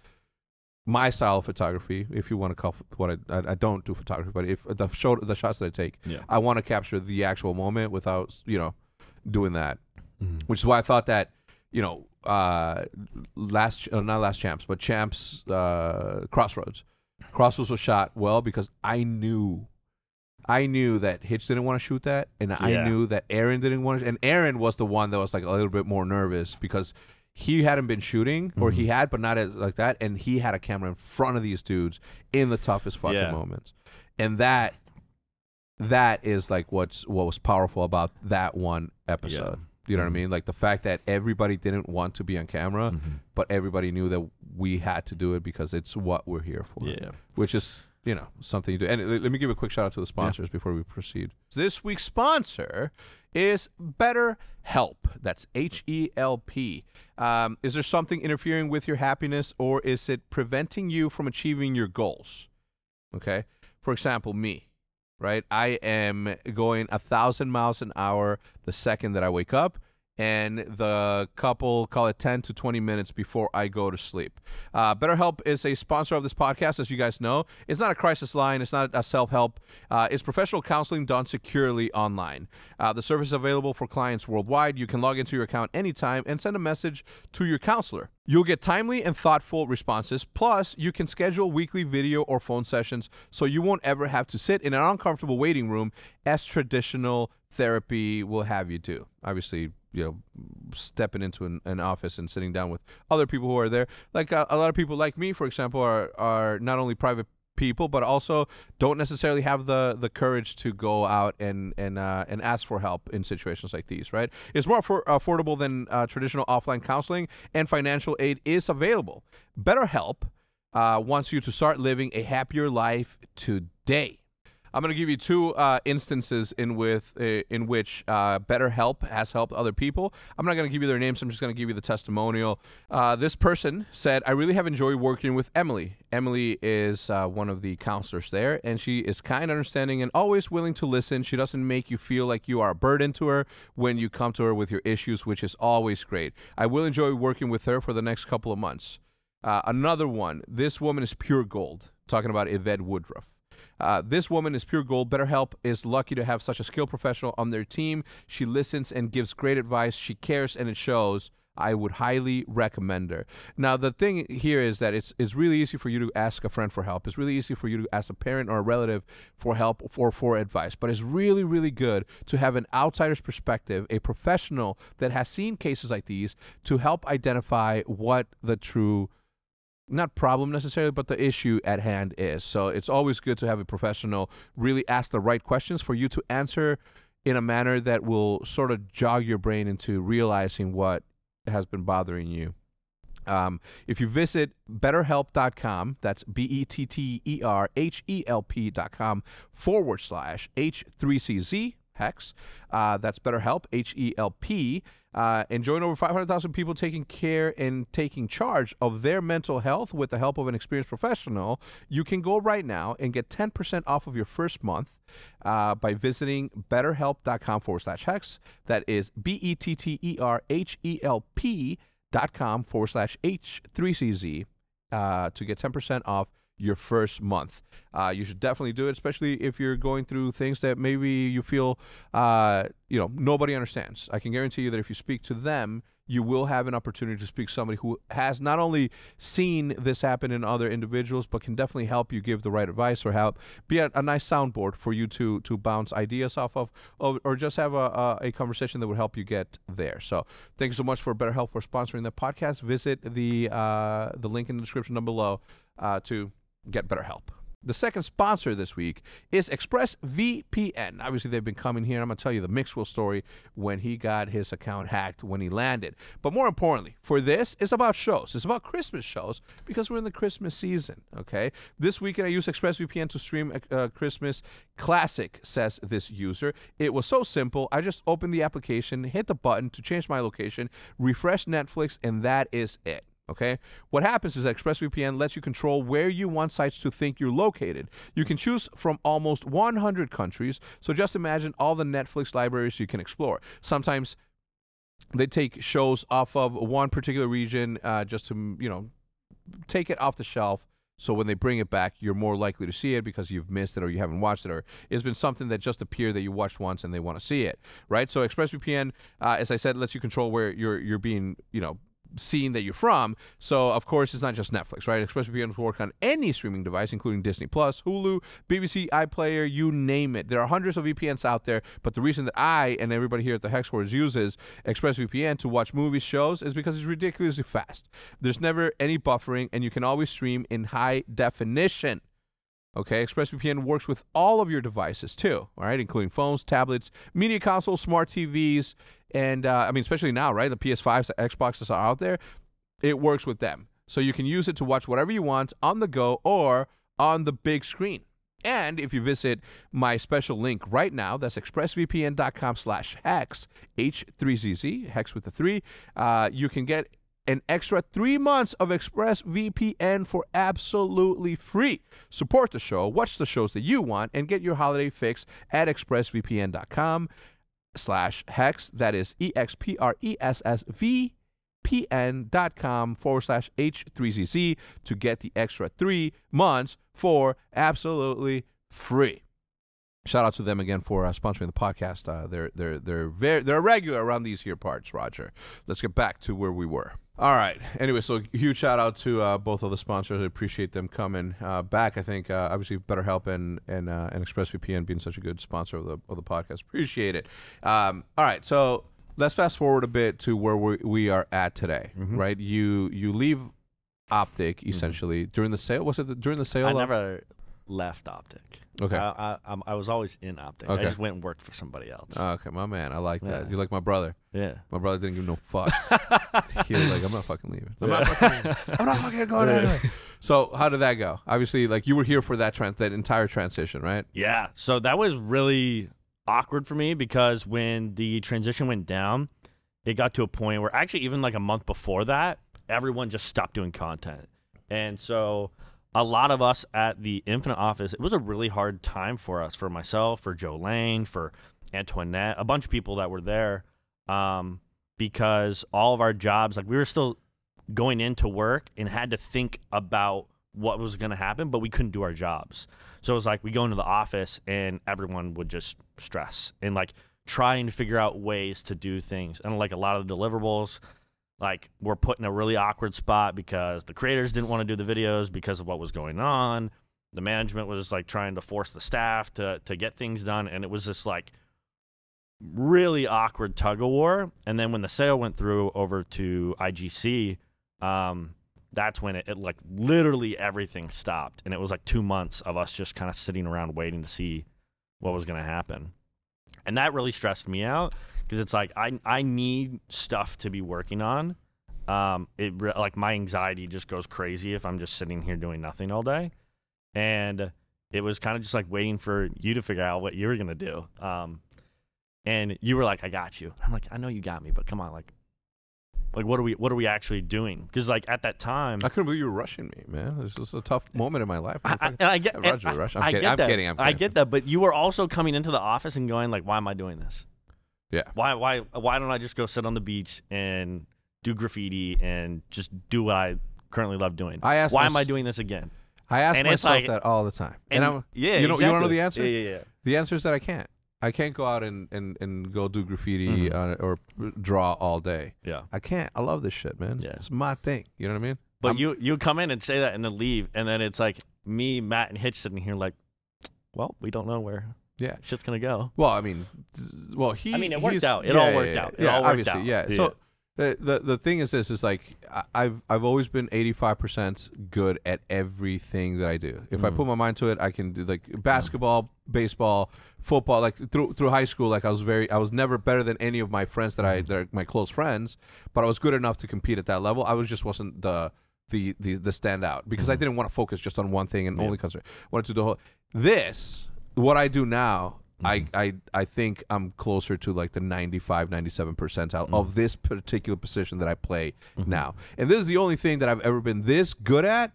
my style of photography, if you want to call what I don't do photography, but if the shots that I take, I want to capture the actual moment without doing that, which is why I thought that not last champs, but champs Crossroads was shot well, because I knew that Hitch didn't want to shoot that, and I knew that Aaron didn't want to, and Aaron was the one that was like a little bit more nervous, because he hadn't been shooting, or he had, but not like that. And he had a camera in front of these dudes in the toughest fucking moments. And that is like what was powerful about that one episode. You know what I mean? Like the fact that everybody didn't want to be on camera, but everybody knew that we had to do it because it's what we're here for. Which is, something you do. And let me give a quick shout out to the sponsors before we proceed. This week's sponsor is BetterHelp. That's HELP. Is there something interfering with your happiness, or is it preventing you from achieving your goals? Okay. For example, me, right? I am going 1,000 miles an hour the second that I wake up, and the couple call it 10 to 20 minutes before I go to sleep. BetterHelp is a sponsor of this podcast, as you guys know. It's not a crisis line. It's not a self-help. It's professional counseling done securely online. The service is available for clients worldwide. You can log into your account anytime and send a message to your counselor. You'll get timely and thoughtful responses. Plus, you can schedule weekly video or phone sessions, so you won't ever have to sit in an uncomfortable waiting room as traditional therapy will have you do. Obviously, stepping into an office and sitting down with other people who are there. Like a lot of people like me, for example, are not only private people, but also don't necessarily have the courage to go out and ask for help in situations like these, right? It's more affordable than traditional offline counseling, and financial aid is available. BetterHelp wants you to start living a happier life today. I'm going to give you two instances in which BetterHelp has helped other people. I'm not going to give you their names. I'm just going to give you the testimonial. This person said, I really have enjoyed working with Emily. Emily is one of the counselors there, and she is kind, understanding, and always willing to listen. She doesn't make you feel like you are a burden to her when you come to her with your issues, which is always great. I will enjoy working with her for the next couple of months. Another one, this woman is pure gold, talking about Yvette Woodruff. This woman is pure gold. BetterHelp is lucky to have such a skilled professional on their team. She listens and gives great advice. She cares, and it shows. I would highly recommend her. Now, the thing here is that it's really easy for you to ask a friend for help. It's really easy for you to ask a parent or a relative for help or for advice. But it's really, really good to have an outsider's perspective, a professional that has seen cases like these, to help identify what the true, not problem necessarily, but the issue at hand is. So it's always good to have a professional really ask the right questions for you to answer in a manner that will sort of jog your brain into realizing what has been bothering you. If you visit betterhelp.com, that's BetterHelp.com/H3CZ, Hex. That's BetterHelp, H-E-L-P. And join over 500,000 people taking care and taking charge of their mental health with the help of an experienced professional. You can go right now and get 10% off of your first month by visiting betterhelp.com/Hex. That is BetterHelp.com/H3CZ to get 10% off your first month. You should definitely do it, especially if you're going through things that maybe you feel nobody understands. I can guarantee you that if you speak to them, you will have an opportunity to speak to somebody who has not only seen this happen in other individuals, but can definitely help you give the right advice or help be a nice soundboard for you to bounce ideas off of, or just have a conversation that would help you get there. So thank you so much for BetterHelp for sponsoring the podcast. Visit the link in the description down below to get BetterHelp. The second sponsor this week is ExpressVPN. Obviously, they've been coming here. I'm going to tell you the Mixwell story when he got his account hacked when he landed. But more importantly, for this, it's about shows. It's about Christmas shows because we're in the Christmas season, okay? This weekend, I used ExpressVPN to stream Christmas Classic, says this user. It was so simple. I just opened the application, hit the button to change my location, refresh Netflix, and that is it. Okay, what happens is that ExpressVPN lets you control where you want sites to think you're located. You can choose from almost 100 countries, so just imagine all the Netflix libraries you can explore. Sometimes they take shows off of one particular region just to, take it off the shelf. So when they bring it back, you're more likely to see it because you've missed it or you haven't watched it, or it's been something that just appeared that you watched once and they want to see it, right? So ExpressVPN, as I said, lets you control where you're being, scene that you're from. So of course it's not just Netflix, right? ExpressVPN will work on any streaming device, including Disney Plus, Hulu, BBC, iPlayer, you name it. There are hundreds of VPNs out there, but the reason that I and everybody here at the Hex Wars uses ExpressVPN to watch movies, shows, is because it's ridiculously fast. There's never any buffering, and you can always stream in high definition. Okay, ExpressVPN works with all of your devices too, all right, including phones, tablets, media consoles, smart TVs, and especially now, right, the PS5s, the Xboxes are out there. It works with them. So you can use it to watch whatever you want on the go or on the big screen. And if you visit my special link right now, that's expressvpn.com/hex, H3ZZ, hex with the 3, you can get an extra 3 months of ExpressVPN for absolutely free. Support the show, watch the shows that you want, and get your holiday fix at expressvpn.com/hex. That is expressvpn.com/H3ZZ to get the extra 3 months for absolutely free. Shout out to them again for sponsoring the podcast. They're regular around these here parts, Roger. Let's get back to where we were. All right. Anyway, so huge shout out to both of the sponsors. I appreciate them coming back. I think obviously BetterHelp and ExpressVPN being such a good sponsor of the podcast. Appreciate it. All right. So let's fast forward a bit to where we are at today. Right? You leave OpTic essentially during the sale. Was it during the sale? left OpTic. Okay. I was always in OpTic. Okay. I just went and worked for somebody else. Oh, okay, my man. I like that. Yeah. You're like my brother. Yeah. My brother didn't give no fucks. He was like, I'm not fucking leaving. I'm not fucking going anyway. So how did that go? Obviously, like you were here for that entire transition, right? Yeah. So that was really awkward for me because when the transition went down, it got to a point where actually even like a month before that, everyone just stopped doing content. And so a lot of us at the Infinite office, it was a really hard time for us, for myself, for Joe Lane, for Antoinette, a bunch of people that were there, because all of our jobs, like we were still going into work and had to think about what was going to happen, but we couldn't do our jobs. So it was like we go into the office and everyone would just stress and like trying to figure out ways to do things. And like a lot of the deliverables, like we're put in a really awkward spot because the creators didn't want to do the videos because of what was going on. The management was like trying to force the staff to get things done. And it was this like really awkward tug of war. And then when the sale went through over to IGC, that's when it like literally everything stopped. And it was like 2 months of us just kind of sitting around waiting to see what was going to happen. And that really stressed me out. Because it's like I need stuff to be working on. Like my anxiety just goes crazy if I'm just sitting here doing nothing all day, and it was kind of just like waiting for you to figure out what you were gonna do. And you were like, "I got you." I'm like, "I know you got me, but come on, like what are we actually doing?" Because like at that time, I couldn't believe you were rushing me, man. This was a tough moment in my life. I get kidding. I get that, but you were also coming into the office and going like, "Why am I doing this?" Yeah. Why don't I just go sit on the beach and do graffiti and just do what I currently love doing? Why am I doing this again? I ask myself that all the time. And I'm, yeah, you know, exactly. you want to know the answer? Yeah. The answer is that I can't. I can't go out and go do graffiti or draw all day. Yeah. I can't. I love this shit, man. Yeah. It's my thing. You know what I mean? But you come in and say that and then leave, and then it's like me, Matt, and Hitch sitting here like, well, we don't know where. Yeah, shit's gonna go. Well, I mean, it worked out. It all worked out. It all worked out. Yeah. So the thing is this is like I've always been 85% good at everything that I do. If I put my mind to it, I can do like basketball, baseball, football. Like through high school, like I was never better than any of my friends that are my close friends, but I was good enough to compete at that level. I just wasn't the standout because I didn't want to focus just on one thing and only concentrate. Wanted to do the whole what I do now, I think I'm closer to like the 95, 97 percentile of this particular position that I play now. And this is the only thing that I've ever been this good at.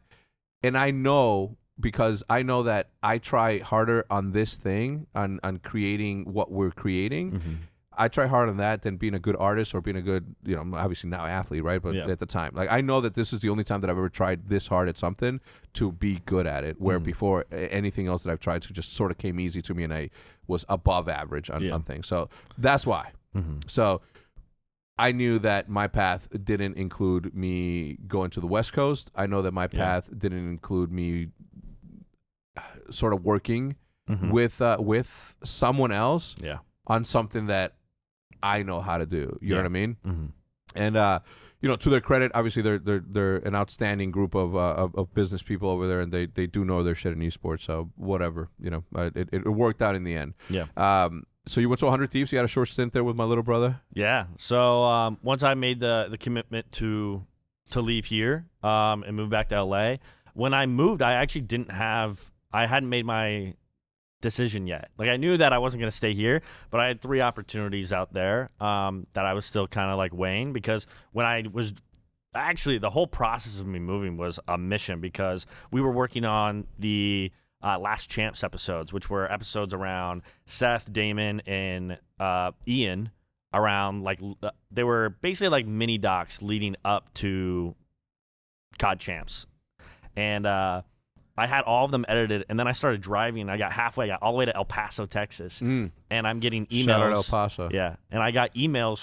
And I know because I know that I try harder on this thing, on creating what we're creating. I try hard on that than being a good artist or being a good, you know, obviously now athlete, right? But at the time, like I know that this is the only time that I've ever tried this hard at something to be good at it. Where before anything else that I've tried to just sort of came easy to me, and I was above average on things. So that's why. So I knew that my path didn't include me going to the West Coast. I know that my path didn't include me sort of working with someone else on something that I know how to do. You know what I mean? And you know, to their credit, obviously they're an outstanding group of business people over there, and they do know their shit in esports. So whatever, you know, it worked out in the end. Yeah. So you went to 100 Thieves. You had a short stint there with my little brother. Yeah. So once I made the commitment to leave here and move back to LA, when I moved, I actually hadn't made my decision yet. Like I knew that I wasn't going to stay here, but I had 3 opportunities out there that I was still kind of like weighing, because when I was actually, the whole process of me moving was a mission, because we were working on the Last Champs episodes, which were episodes around Seth, Damon, and Ian, around like they were basically like mini docs leading up to COD Champs. And I had all of them edited, and then I started driving. I got halfway, I got all the way to El Paso, Texas, and I'm getting emails. Shout out El Paso. Yeah, and I got emails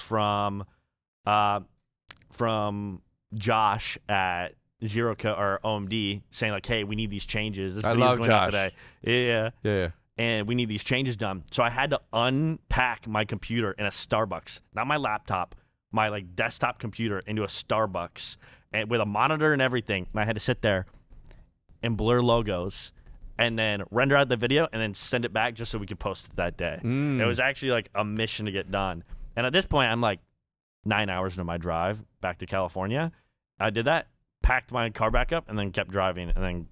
from Josh at Zero or OMD saying like, "Hey, we need these changes. This video's going out today." Yeah. And we need these changes done. So I had to unpack my computer in a Starbucks, not my laptop, my like desktop computer, into a Starbucks, and with a monitor and everything. And I had to sit there and blur logos and then render out the video and then send it back just so we could post it that day. It was actually like a mission to get done. And at this point, I'm like 9 hours into my drive back to California. I did that, packed my car back up, and then kept driving, and then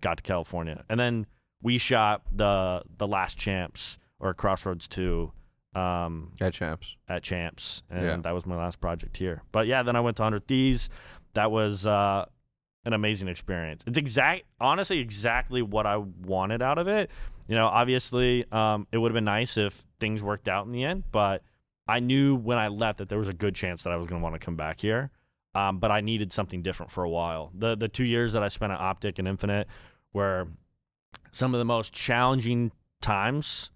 got to California. And then we shot the Last Champs, or Crossroads 2. At Champs. At Champs. And that was my last project here. But yeah, then I went to 100 Thieves. That was an amazing experience. It's honestly exactly what I wanted out of it. You know, obviously, it would have been nice if things worked out in the end, but I knew when I left that there was a good chance that I was going to want to come back here. But I needed something different for a while. The 2 years that I spent at OpTic and Infinite were some of the most challenging times,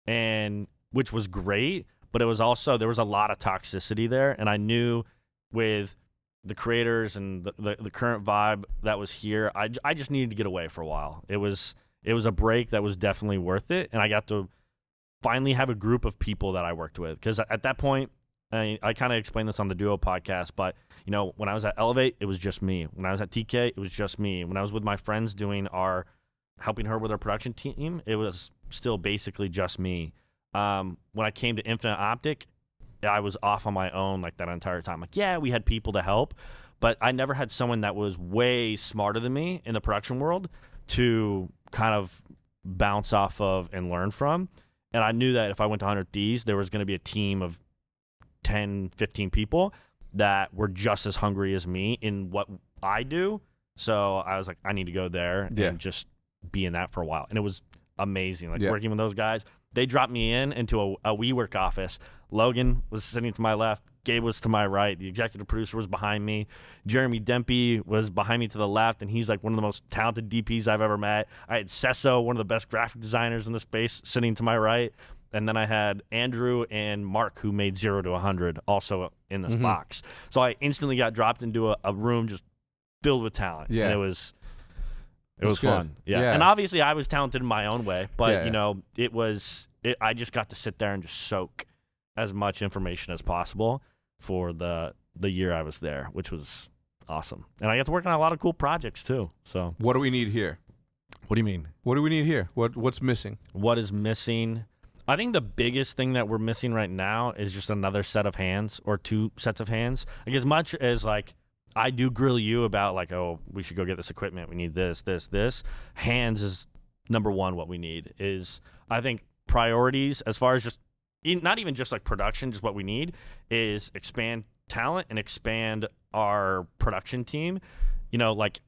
and which was great, but it was also, there was a lot of toxicity there, and I knew with the creators and the current vibe that was here, I just needed to get away for a while. It was a break that was definitely worth it, and I got to finally have a group of people that I worked with, because at that point, I kind of explained this on the Duo podcast, but you know, when I was at Elevate, it was just me. When I was at TK, it was just me. When I was with my friends helping her with our production team, it was still basically just me. When I came to Infinite OpTic, I was off on my own like that entire time. Like, yeah, we had people to help, but I never had someone that was way smarter than me in the production world to kind of bounce off of and learn from. And I knew that if I went to 100 Thieves, there was going to be a team of 10, 15 people that were just as hungry as me in what I do. So I was like, I need to go there and just be in that for a while. And it was amazing. Like working with those guys, they dropped me into a WeWork office. Logan was sitting to my left. Gabe was to my right. The executive producer was behind me. Jeremy Dempey was behind me to the left, and he's like one of the most talented DPs I've ever met. I had Sesso, one of the best graphic designers in the space, sitting to my right. And then I had Andrew and Mark, who made 0 to 100, also in this box. So I instantly got dropped into a room just filled with talent. Yeah. And it was fun. Yeah. And obviously I was talented in my own way, but you know, I just got to sit there and just soak as much information as possible for the year I was there, which was awesome. And I got to work on a lot of cool projects too. So what do we need here? What do you mean? What do we need here? What's missing? What is missing? I think the biggest thing that we're missing right now is just another set of hands, or 2 sets of hands. Like, as much as like I do grill you about like, oh, we should go get this equipment, we need this. Hands is number one. What we need is, I think, priorities as far as just not even just like production, just what we need is expand talent and expand our production team. You know, like,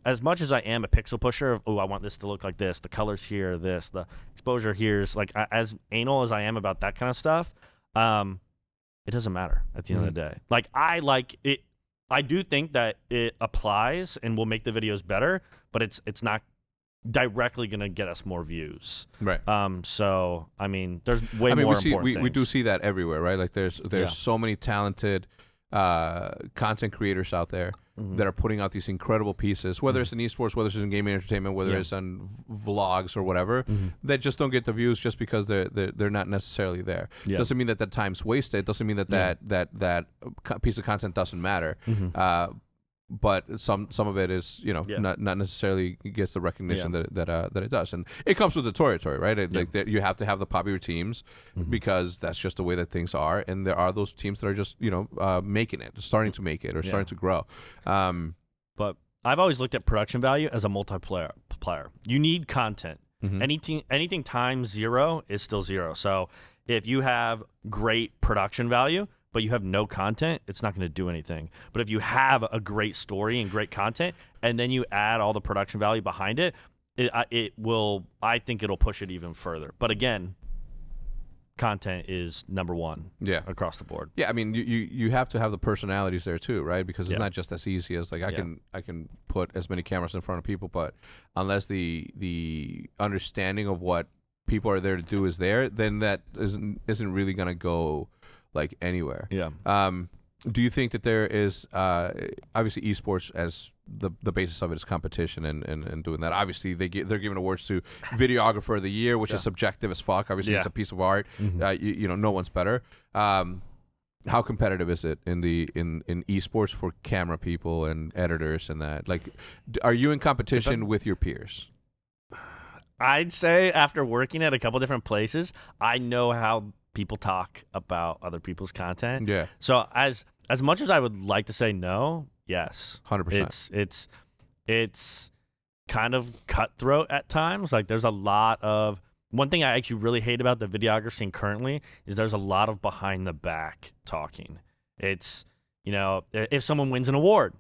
as much as I am a pixel pusher of, oh, I want this to look like this, the colors here, this, the exposure here, is like, as anal as I am about that kind of stuff, it doesn't matter at the end of the day. Like, I like it. I do think that it applies and will make the videos better, but it's not directly going to get us more views. Right. So, I mean, there's way more important things. We do see that everywhere, right? Like, there's so many talented content creators out there that are putting out these incredible pieces, whether it's in esports, whether it's in gaming entertainment, whether it's on vlogs or whatever, that just don't get the views just because they're not necessarily there. Doesn't mean that that time's wasted. Doesn't mean that that piece of content doesn't matter. But some of it is, you know, not necessarily gets the recognition that it does, and it comes with the territory, right? Like, you have to have the popular teams because that's just the way that things are, and there are those teams that are just, you know, making it, starting to make it, or starting to grow. But I've always looked at production value as a multiplayer. You need content. Anything times 0 is still 0. So if you have great production value, but you have no content, it's not going to do anything. But if you have a great story and great content, and then you add all the production value behind it, it will, I think it'll push it even further. But again, content is number one across the board. Yeah, I mean, you have to have the personalities there too, right? Because it's not just as easy as like, I can put as many cameras in front of people, but unless the understanding of what people are there to do is there, then that isn't really going to go like anywhere. Do you think that there is obviously esports as the basis of it is competition and doing that? Obviously they're giving awards to videographer of the year, which is subjective as fuck. Obviously it's a piece of art. You know, no one's better. How competitive is it in esports for camera people and editors and that? Like, are you in competition with your peers? I'd say after working at a couple different places, I know how people talk about other people's content. Yeah. So as much as I would like to say no, yes, 100%. It's kind of cutthroat at times. Like there's a lot of one thing I actually really hate about the videography scene currently is there's a lot of behind the back talking. It's, you know, if someone wins an award,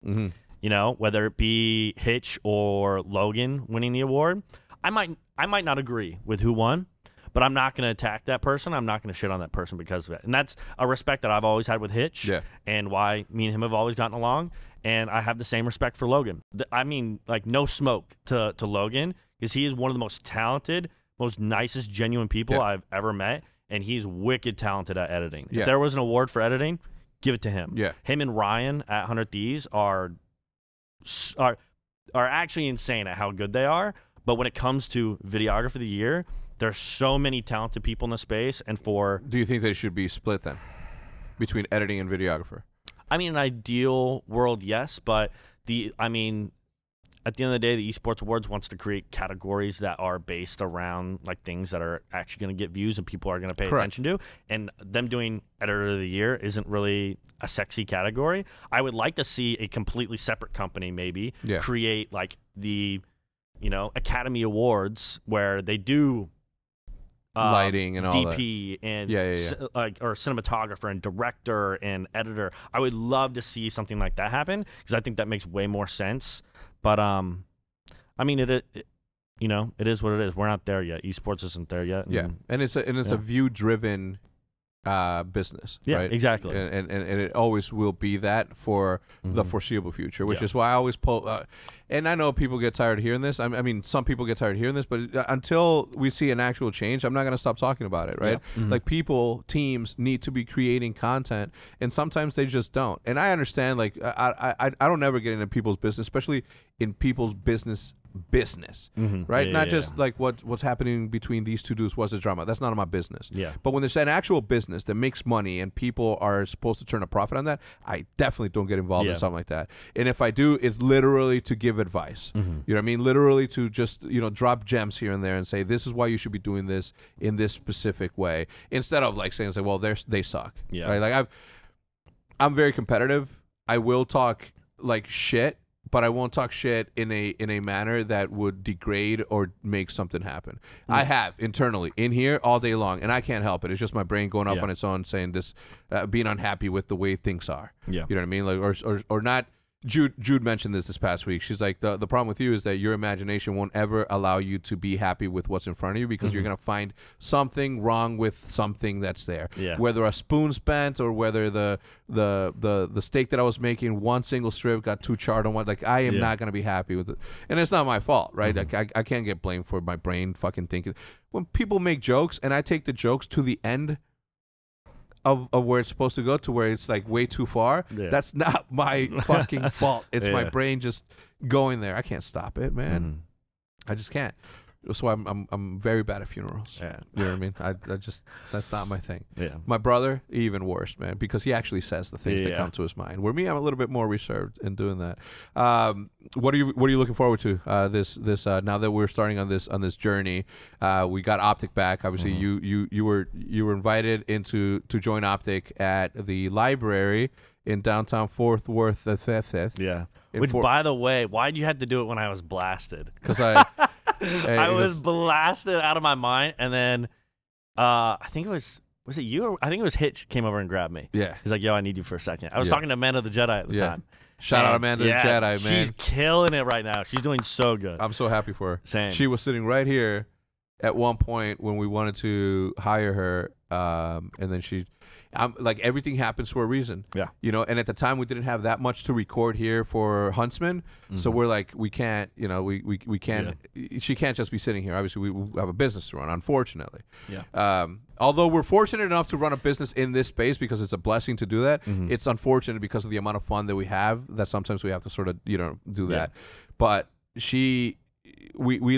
you know, whether it be Hitch or Logan winning the award, I might not agree with who won, but I'm not going to attack that person. I'm not going to shit on that person because of it. And that's a respect that I've always had with Hitch and why me and him have always gotten along. And I have the same respect for Logan. I mean, like, no smoke to Logan, because he is one of the most talented, most nicest, genuine people I've ever met, and he's wicked talented at editing. If there was an award for editing, give it to him. Him and Ryan at 100 Thieves are actually insane at how good they are. But when it comes to videography of the year, there's so many talented people in the space. And do you think they should be split then between editing and videographer? I mean, an ideal world, yes, but at the end of the day, the Esports Awards wants to create categories that are based around like things that are actually going to get views and people are going to pay attention to. And them doing Editor of the Year isn't really a sexy category. I would like to see a completely separate company maybe create like the, you know, Academy Awards where they do lighting and all DP and like or cinematographer and director and editor. I would love to see something like that happen because I think that makes way more sense. But I mean, it you know, it is what it is. We're not there yet. Esports isn't there yet. And it's a view driven business, right? Exactly. And it always will be that for the foreseeable future, which is why I always and I know people get tired of hearing this. I mean, some people get tired of hearing this, but until we see an actual change, I'm not going to stop talking about it, right? Like teams need to be creating content, and sometimes they just don't. And I understand, like, I don't ever get into people's business, especially in people's business, right? Not just like what's happening between these two dudes. What's the drama? That's none of my business. But when there's an actual business that makes money and people are supposed to turn a profit on that, I definitely don't get involved in something like that. And if I do, it's literally to give advice. You know what I mean? Literally to just, you know, drop gems here and there and say, this is why you should be doing this in this specific way, instead of like saying, well, they suck. Right? Like I'm very competitive. I will talk like shit, but I won't talk shit in a manner that would degrade or make something happen. I have internally in here all day long, and I can't help it. It's just my brain going off on its own, saying this, being unhappy with the way things are. You know what I mean? Like or not. Jude mentioned this past week. She's like, the problem with you is that your imagination won't ever allow you to be happy with what's in front of you because you're going to find something wrong with something that's there. Whether a spoon's bent or whether the steak that I was making, one single strip got too charred on one. Like, I am not going to be happy with it. And it's not my fault, right? Like, I can't get blamed for my brain fucking thinking. When people make jokes and I take the jokes to the end of where it's supposed to go to where it's like way too far, that's not my fucking fault. It's my brain just going there. I can't stop it, man. I just can't. So I'm very bad at funerals. You know what I mean? I just, that's not my thing. My brother, even worse, man, because he actually says the things that come to his mind. Where me, I'm a little bit more reserved in doing that. What are you looking forward to this now that we're starting on this journey? We got OpTic back. Obviously, you were invited to join OpTic at the library in downtown Fort Worth. Which, by the way, why'd you have to do it when I was blasted? Because I was blasted out of my mind, and then I think it was it you? Or I think it was Hitch came over and grabbed me. He's like, "Yo, I need you for a second." I was talking to Amanda the Jedi at the time. Shout out Amanda the Jedi, man. She's killing it right now. She's doing so good. I'm so happy for her. Same. She was sitting right here at one point when we wanted to hire her, and then like, everything happens for a reason. You know, and at the time we didn't have that much to record here for Huntsman, so we're like, we can't, you know, we can't. She can't just be sitting here. Obviously, we have a business to run, unfortunately. Although we're fortunate enough to run a business in this space because it's a blessing to do that. It's unfortunate because of the amount of fun that we have that sometimes we have to sort of, you know, do that. But we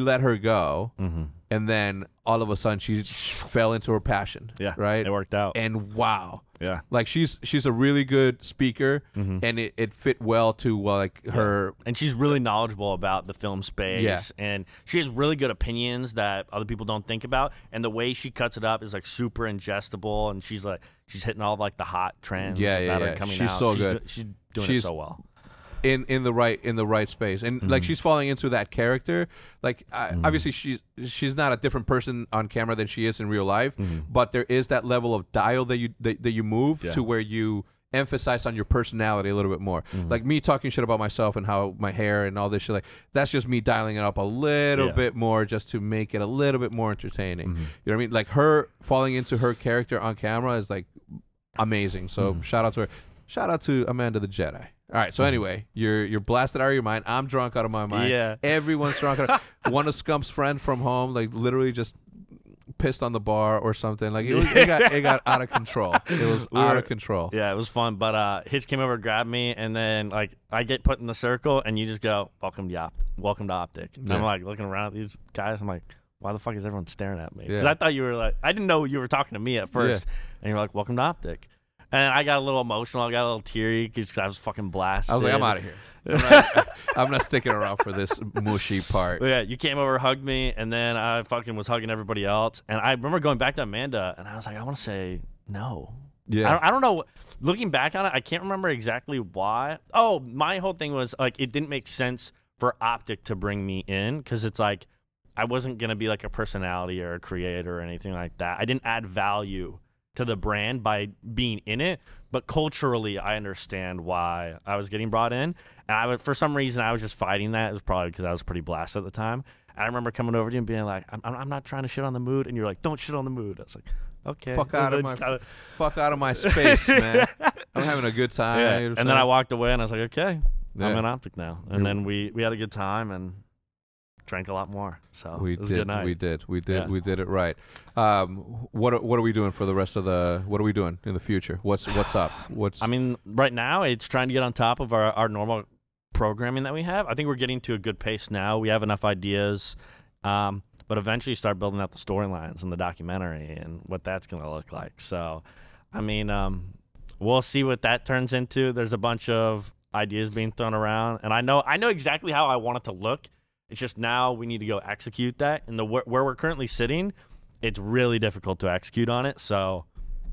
let her go. and then all of a sudden she fell into her passion. Yeah, right. It worked out. And wow. Yeah, like she's a really good speaker, and it fit well to like her. And she's really knowledgeable about the film space, and she has really good opinions that other people don't think about. And the way she cuts it up is like super ingestible, and she's hitting all like the hot trends that are coming out. She's so good. She's doing it so well. In the right space, and like she's falling into that character. Like obviously she's not a different person on camera than she is in real life, but there is that level of dial that you move to where you emphasize on your personality a little bit more. Like me talking shit about myself and how my hair and all this shit, like that's just me dialing it up a little bit more just to make it a little bit more entertaining. You know what I mean? Like her falling into her character on camera is like amazing. So shout out to her. Shout out to Amanda the Jedi. All right, so anyway, you're blasted out of your mind. I'm drunk out of my mind. Yeah. Everyone's drunk. One of Scump's friends from home, like literally just pissed on the bar or something. Like it got out of control. It was out of control. Yeah, it was fun. But Hitch came over, grabbed me, and then like I get put in the circle, and you just go, "Welcome to OpTic." And I'm like looking around at these guys. I'm like, why the fuck is everyone staring at me? Because I thought you were like, I didn't know you were talking to me at first, and you're like, "Welcome to OpTic." And I got a little emotional. I got a little teary because I was fucking blasted. I was like, I'm out of here. I'm not sticking around for this mushy part. But yeah, you came over, hugged me, and then I fucking was hugging everybody else. And I remember going back to Amanda, and I was like, I want to say no. Yeah. I don't know. Looking back on it, I can't remember exactly why. Oh, my whole thing was like it didn't make sense for OpTic to bring me in because it's like I wasn't going to be like a personality or a creator or anything like that. I didn't add value to the brand by being in it, but culturally I understand why I was getting brought in, and for some reason I was just fighting that. It was probably because I was pretty blasted at the time. And I remember coming over to you and being like, I'm not trying to shit on the mood, and you're like, don't shit on the mood. I was like, okay, fuck out of my space, man. I'm having a good time. Yeah. And then I walked away and I was like, okay, I'm in OpTic now. And then we had a good time and drank a lot more. So it was a good night. We did it right. What are we doing for the rest of what are we doing in the future? What's up? I mean, right now it's trying to get on top of our normal programming that we have. I think we're getting to a good pace now. We have enough ideas, but eventually start building out the storylines and the documentary and what that's going to look like. So, I mean, we'll see what that turns into. There's a bunch of ideas being thrown around, and I know exactly how I want it to look. It's just now we need to go execute that. And where we're currently sitting, it's really difficult to execute on it. So,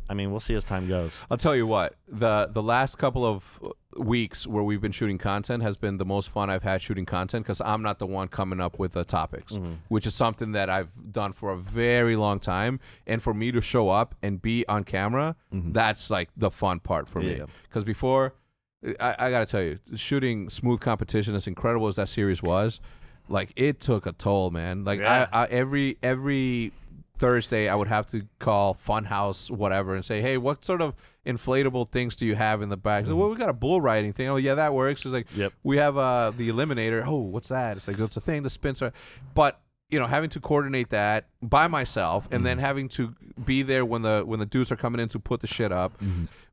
I mean, we'll see as time goes. I'll tell you what, the last couple of weeks where we've been shooting content has been the most fun I've had shooting content because I'm not the one coming up with the topics, which is something that I've done for a very long time. And for me to show up and be on camera, that's like the fun part for me. Because before, I got to tell you, shooting Smooth Competition, as incredible as that series was, like it took a toll, man. Like I every Thursday I would have to call Funhouse whatever and say, hey, what sort of inflatable things do you have in the back? Like, well, we got a bull riding thing. Oh yeah, that works. It's like we have the Eliminator. Oh, what's that? It's like it's a thing, the spins are, but you know, having to coordinate that by myself and then having to be there when the dudes are coming in to put the shit up,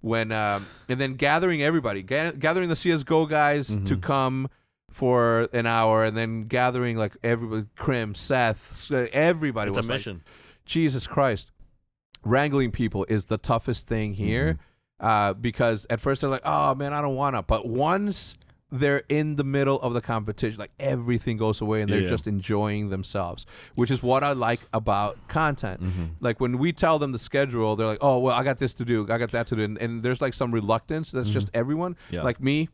when and then gathering everybody, gathering the CS:GO guys to come for an hour, and then gathering like everybody, Krim, Seth, everybody. It's was a mission. Like, Jesus Christ, wrangling people is the toughest thing here, because at first they're like, oh man, I don't want to, but once they're in the middle of the competition, like everything goes away and they're just enjoying themselves, which is what I like about content. Like when we tell them the schedule, they're like, oh well, I got this to do, I got that to do, and there's like some reluctance. That's just everyone. Like me,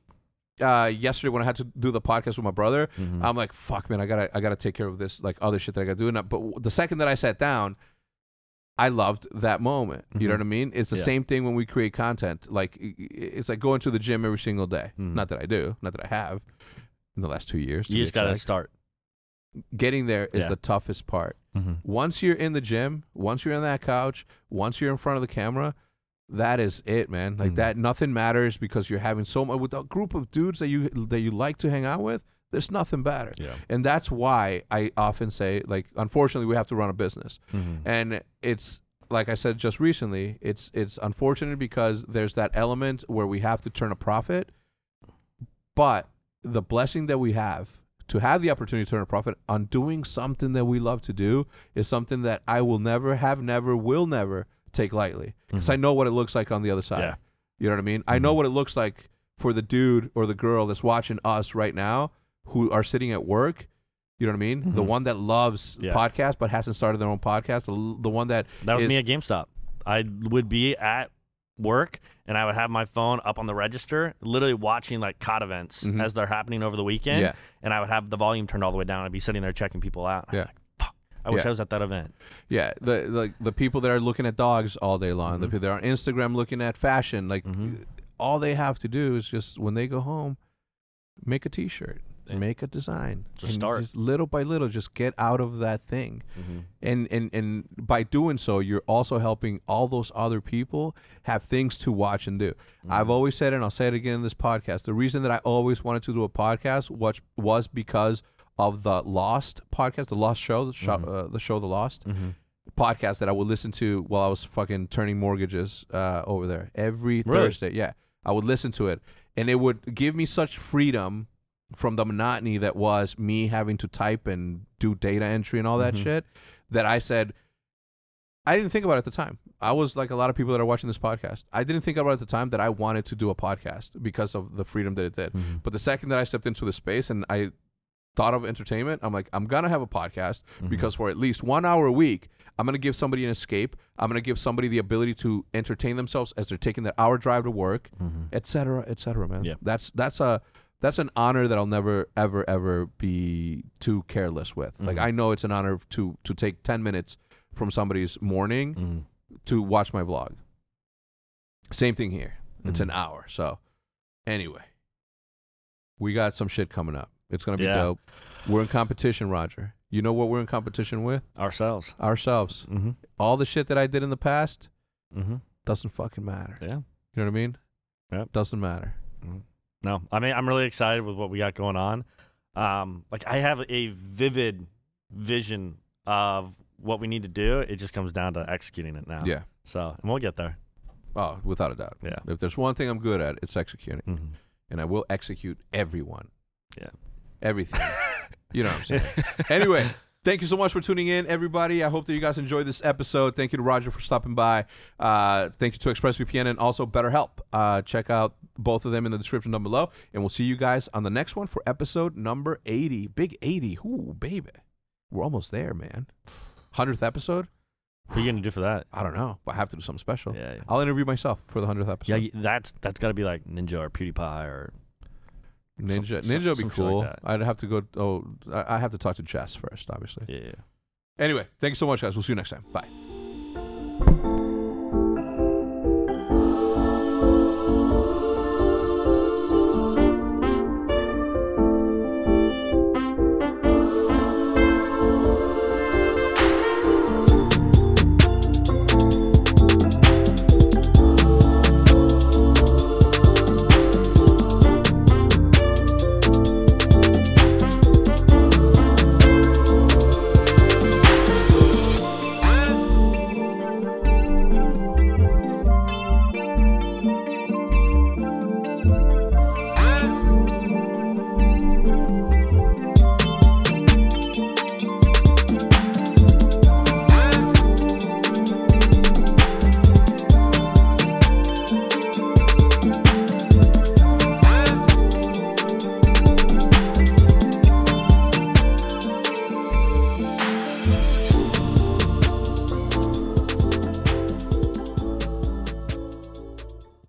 yesterday when I had to do the podcast with my brother, I'm like, fuck man, I gotta take care of this like other shit that I gotta do. But the second that I sat down, I loved that moment. You know what I mean? It's the same thing when we create content. Like it's like going to the gym every single day. Not that I do, not that I have in the last 2 years. You just gotta start. Getting there is the toughest part. Once you're in the gym, once you're on that couch, once you're in front of the camera, that is it, man. Like that, nothing matters because you're having so much with a group of dudes that you like to hang out with. There's nothing better. And that's why I often say, like, unfortunately, we have to run a business. And it's like I said just recently, it's unfortunate because there's that element where we have to turn a profit. But the blessing that we have to have the opportunity to turn a profit on doing something that we love to do is something that I will never will never take lightly, because I know what it looks like on the other side. Yeah. You know what I mean? I know what it looks like for the dude or the girl that's watching us right now who are sitting at work. You know what I mean? The one that loves podcasts but hasn't started their own podcast. The one that was me at GameStop. I would be at work and I would have my phone up on the register, literally watching like COD events as they're happening over the weekend, and I would have the volume turned all the way down. I'd be sitting there checking people out. Yeah. I wish I was at that event. Yeah, the people that are looking at dogs all day long, the people that are on Instagram looking at fashion, like all they have to do is just when they go home, make a T-shirt, make a design, just start, just little by little, just get out of that thing, and by doing so, you're also helping all those other people have things to watch and do. I've always said it, and I'll say it again in this podcast. The reason that I always wanted to do a podcast was because of the Lost podcast, the Lost show, the show The Lost podcast that I would listen to while I was fucking turning mortgages over there every Thursday. Yeah, I would listen to it, and it would give me such freedom from the monotony that was me having to type and do data entry and all that shit, that I said, I didn't think about it at the time. I was like a lot of people that are watching this podcast. I didn't think about it at the time that I wanted to do a podcast because of the freedom that it did. But the second that I stepped into the space and I thought of entertainment, I'm like, I'm gonna have a podcast because for at least 1 hour a week, I'm gonna give somebody an escape. I'm gonna give somebody the ability to entertain themselves as they're taking that hour drive to work, et cetera, man. Yeah. That's an honor that I'll never ever be too careless with. Like, I know it's an honor to take 10 minutes from somebody's morning to watch my vlog. Same thing here. It's an hour. So anyway, we got some shit coming up. It's going to be dope. We're in competition, Roger. You know what we're in competition with? Ourselves. All the shit that I did in the past doesn't fucking matter. Yeah. You know what I mean? Yep. Doesn't matter. No, I mean, I'm really excited with what we got going on. Like, I have a vivid vision of what we need to do. It just comes down to executing it now. Yeah. So, and we'll get there. Oh, without a doubt. Yeah. If there's one thing I'm good at, it's executing. And I will execute everyone. Yeah. Everything. You know what I'm saying? Anyway, thank you so much for tuning in, everybody. I hope that you guys enjoyed this episode. Thank you to Roger for stopping by. Thank you to ExpressVPN and also BetterHelp. Check out both of them in the description down below. And we'll see you guys on the next one for episode number 80. Big 80. Ooh, baby. We're almost there, man. 100th episode? What are you going to do for that? I don't know, but I have to do something special. Yeah. I'll interview myself for the 100th episode. Yeah, that's got to be like Ninja or PewDiePie or... Ninja would be cool. Like I'd have to go. I have to talk to Jess first, obviously. Yeah. Anyway, thank you so much, guys. We'll see you next time. Bye.